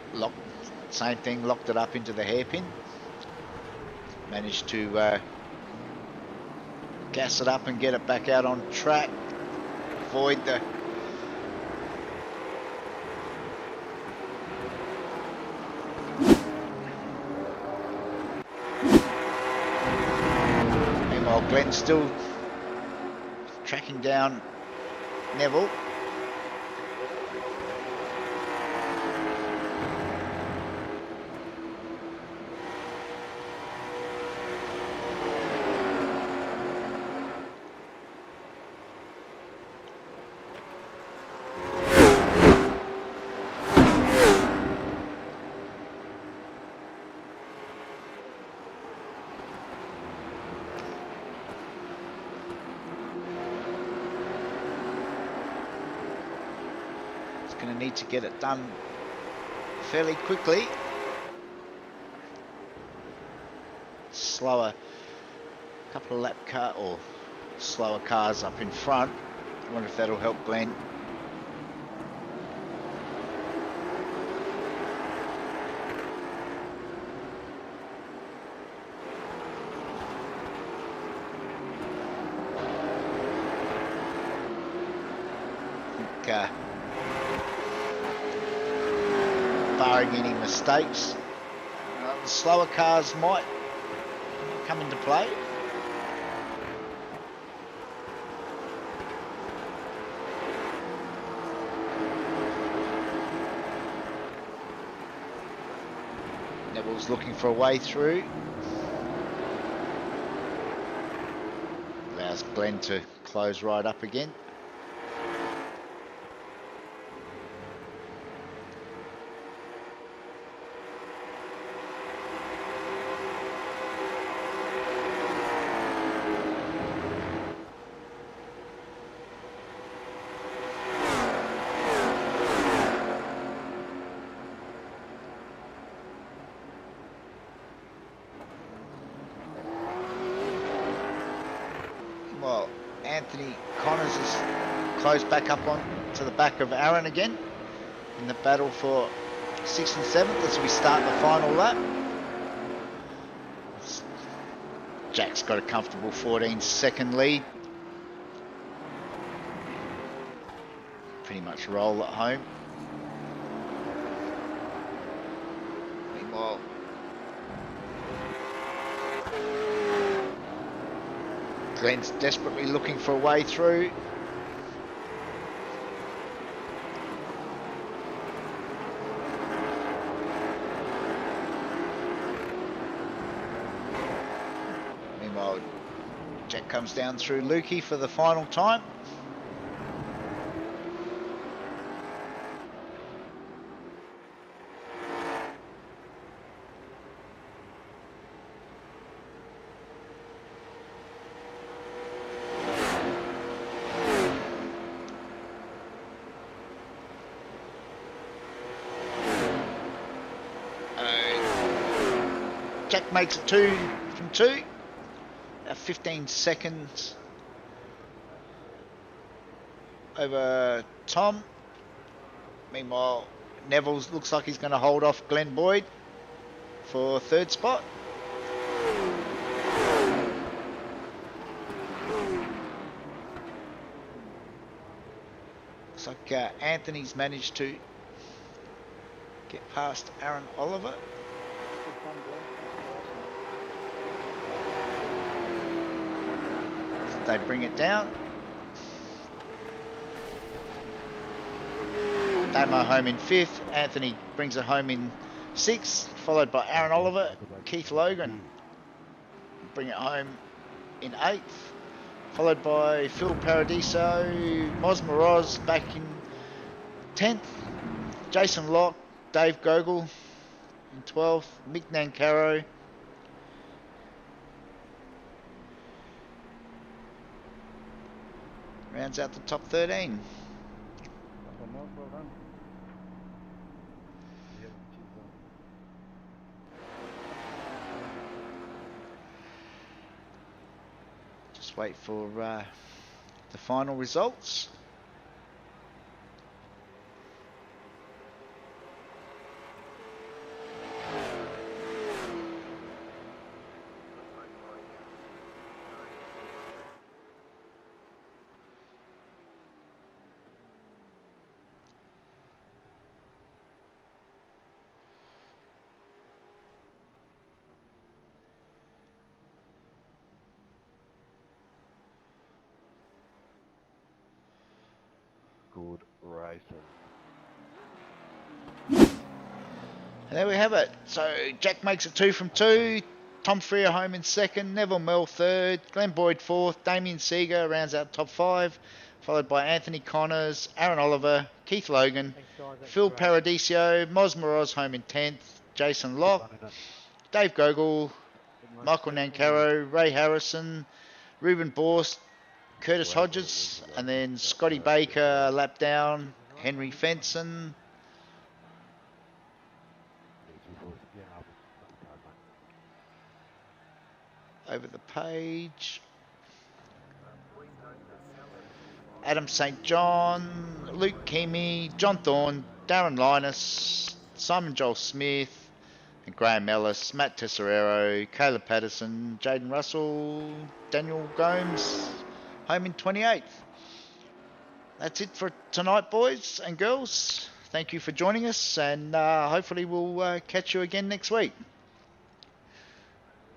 same thing, locked it up into the hairpin. Managed to gas it up and get it back out on track. Avoid the meanwhile, Glenn's still tracking down Neville. Going to need to get it done fairly quickly. Slower, couple of slower cars up in front. I wonder if that'll help Glenn. Barring any mistakes, the slower cars might come into play. Neville's looking for a way through. Allows Glenn to close right up again. Well, Anthony Connors is closed back up on to the back of Aaron again in the battle for 6th and 7th as we start the final lap. Jack's got a comfortable 14-second lead. Pretty much roll at home. Meanwhile, Glenn's desperately looking for a way through. Meanwhile, Jack comes down through Lukey for the final time. Jack makes it 2 from 2. 15 seconds over Tom. Meanwhile, Neville's looks like he's going to hold off Glenn Boyd for 3rd spot. Looks like Anthony's managed to get past Aaron Oliver. They bring it down. Damo home in 5th. Anthony brings it home in 6th, followed by Aaron Oliver. Keith Logan bring it home in 8th, followed by Phil Paradiso. Moz Moroz back in 10th. Jason Locke, Dave Gogol in 12th. Mick Nancaro. Rounds out the top 13. Just wait for the final results. Good racing. And there we have it. So Jack makes it 2 from 2. Tom Freer home in 2nd. Neville Mell 3rd. Glenn Boyd 4th. Damien Seeger rounds out top 5. Followed by Anthony Connors, Aaron Oliver, Keith Logan, Phil Paradiso, Moz Moroz home in 10th. Jason Locke, Dave Gogol, Michael Nancaro, Ray Harrison, Ruben Borst, Curtis Hodges, and then Scotty Baker lap down, Henry Fenson. Over the page. Adam St. John, Luke Keamy, John Thorne, Darren Linus, Simon Joel Smith, and Graham Ellis, Matt Tesserero, Caleb Patterson, Jaden Russell, Daniel Gomes, home in 28th. That's it for tonight, boys and girls. Thank you for joining us, and hopefully we'll catch you again next week.